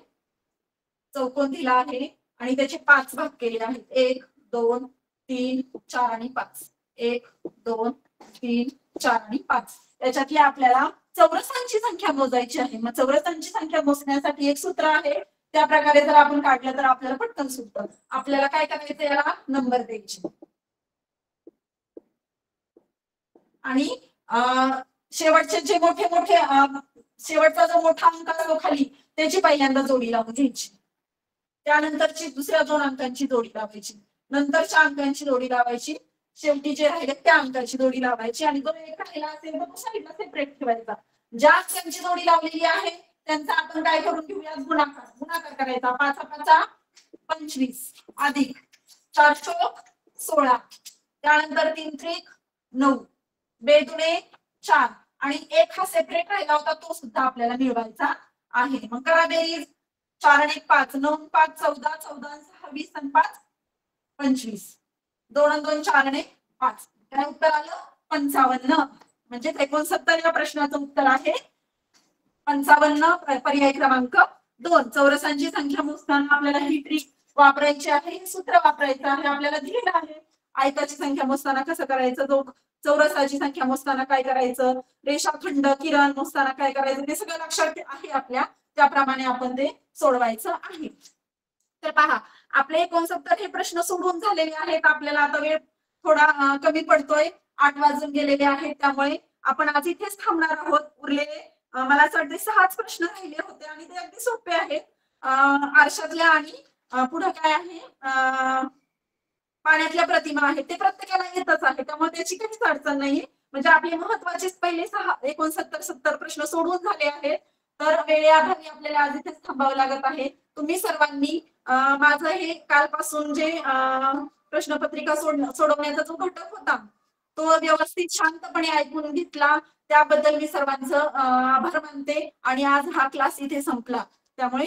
चौकोन दिला आहे आणि त्याचे 5 भाग केले आहेत. 1, 2, 3, 4 आणि 5. 1, 2, 3, 4 आणि 5. त्याच्यातली आपल्याला चौरसांची संख्या मोजायची आहे. मग चौरसांची संख्या मोजण्यासाठी एक सूत्र आहे. त्या प्रकारे जर आपण काढलं तर आपल्याला पटकन सुटतं. आपल्याला काय करायचं? याला नंबर द्यायचे आणि शेवटचे जे मोठे मोठे शेवटचा जो मोठा अंक असतो खाली त्याची पहिल्यांदा जोडी लावून घ्यायची. त्यानंतरची दुसऱ्या 2 अंकांची जोडी लावायची. नंतरच्या अंकांची जोडी लावायची. शेवटी जे राहिले त्या अंकाची जोडी लावायची आणि जो एक राहिला असेल तर तो साईडला सेपरेट ठेवायचा. ज्या अंकांची जोडी लावलेली आहे त्यांचा आपण काय करून घेऊया? गुणाकार. गुणाकार करायचा. 5 5 25 अधिक 4 चोक 16. त्यानंतर 3 त्रिक 9. 2 दुणे 4 आणि 1 हा सेपरेट राहिला होता तो सुद्धा आपल्याला मिळवायचा आहे. मग करा बेरीज. 4 आणि 1 5. 9 5 14. 14 6 20 आणि 5 25. 2 आणि 2 4 आणि 5. काय उत्तर आलं? 55. म्हणजे 69 या प्रश्नाचं उत्तर आहे 55. पर्याय क्रमांक 2. चौरसांची संख्या मोजताना आपल्याला ही ट्रिक वापरायची आहे. हे सूत्र वापरायचं आहे. आपल्याला दिलेलं आहे. आयताची संख्या मोजताना कसं करायचं, चौरसाची संख्या मोजताना काय करायचं, रेषाखंड किरण मोजताना काय करायचं, ते सगळं लक्षात आहे आपल्या. त्याप्रमाणे आपण ते सोडवायचं आहे. तर पहा, आपले 69 हे प्रश्न सोडून झालेले आहेत. आपल्याला आता वेळ थोडा कमी पडतोय. 8 वाजून गेलेले आहेत. त्यामुळे आपण आज इथेच थांबणार आहोत. उरलेले मला असं वाटतं 6च प्रश्न राहिले होते आणि ते अगदी सोपे आहेत. आरशातल्या आणि पुढे काय आहे, पाण्यातल्या प्रतिमा आहेत. ते प्रत्येकाला येतच आहे. त्यामुळे त्याची काहीच अडचण नाही. म्हणजे आपले महत्वाचे पहिले 69 प्रश्न सोडून झाले आहेत. तर वेळेअभावी आपल्याला आज इथेच थांबावं लागत आहे. तुम्ही सर्वांनी माझं हे कालपासून जे प्रश्नपत्रिका सोडवण्याचा जो घटक होता तो व्यवस्थित शांतपणे ऐकून घेतला. त्याबद्दल मी सर्वांचं आभार मानते आणि आज हा क्लास इथे संपला. त्यामुळे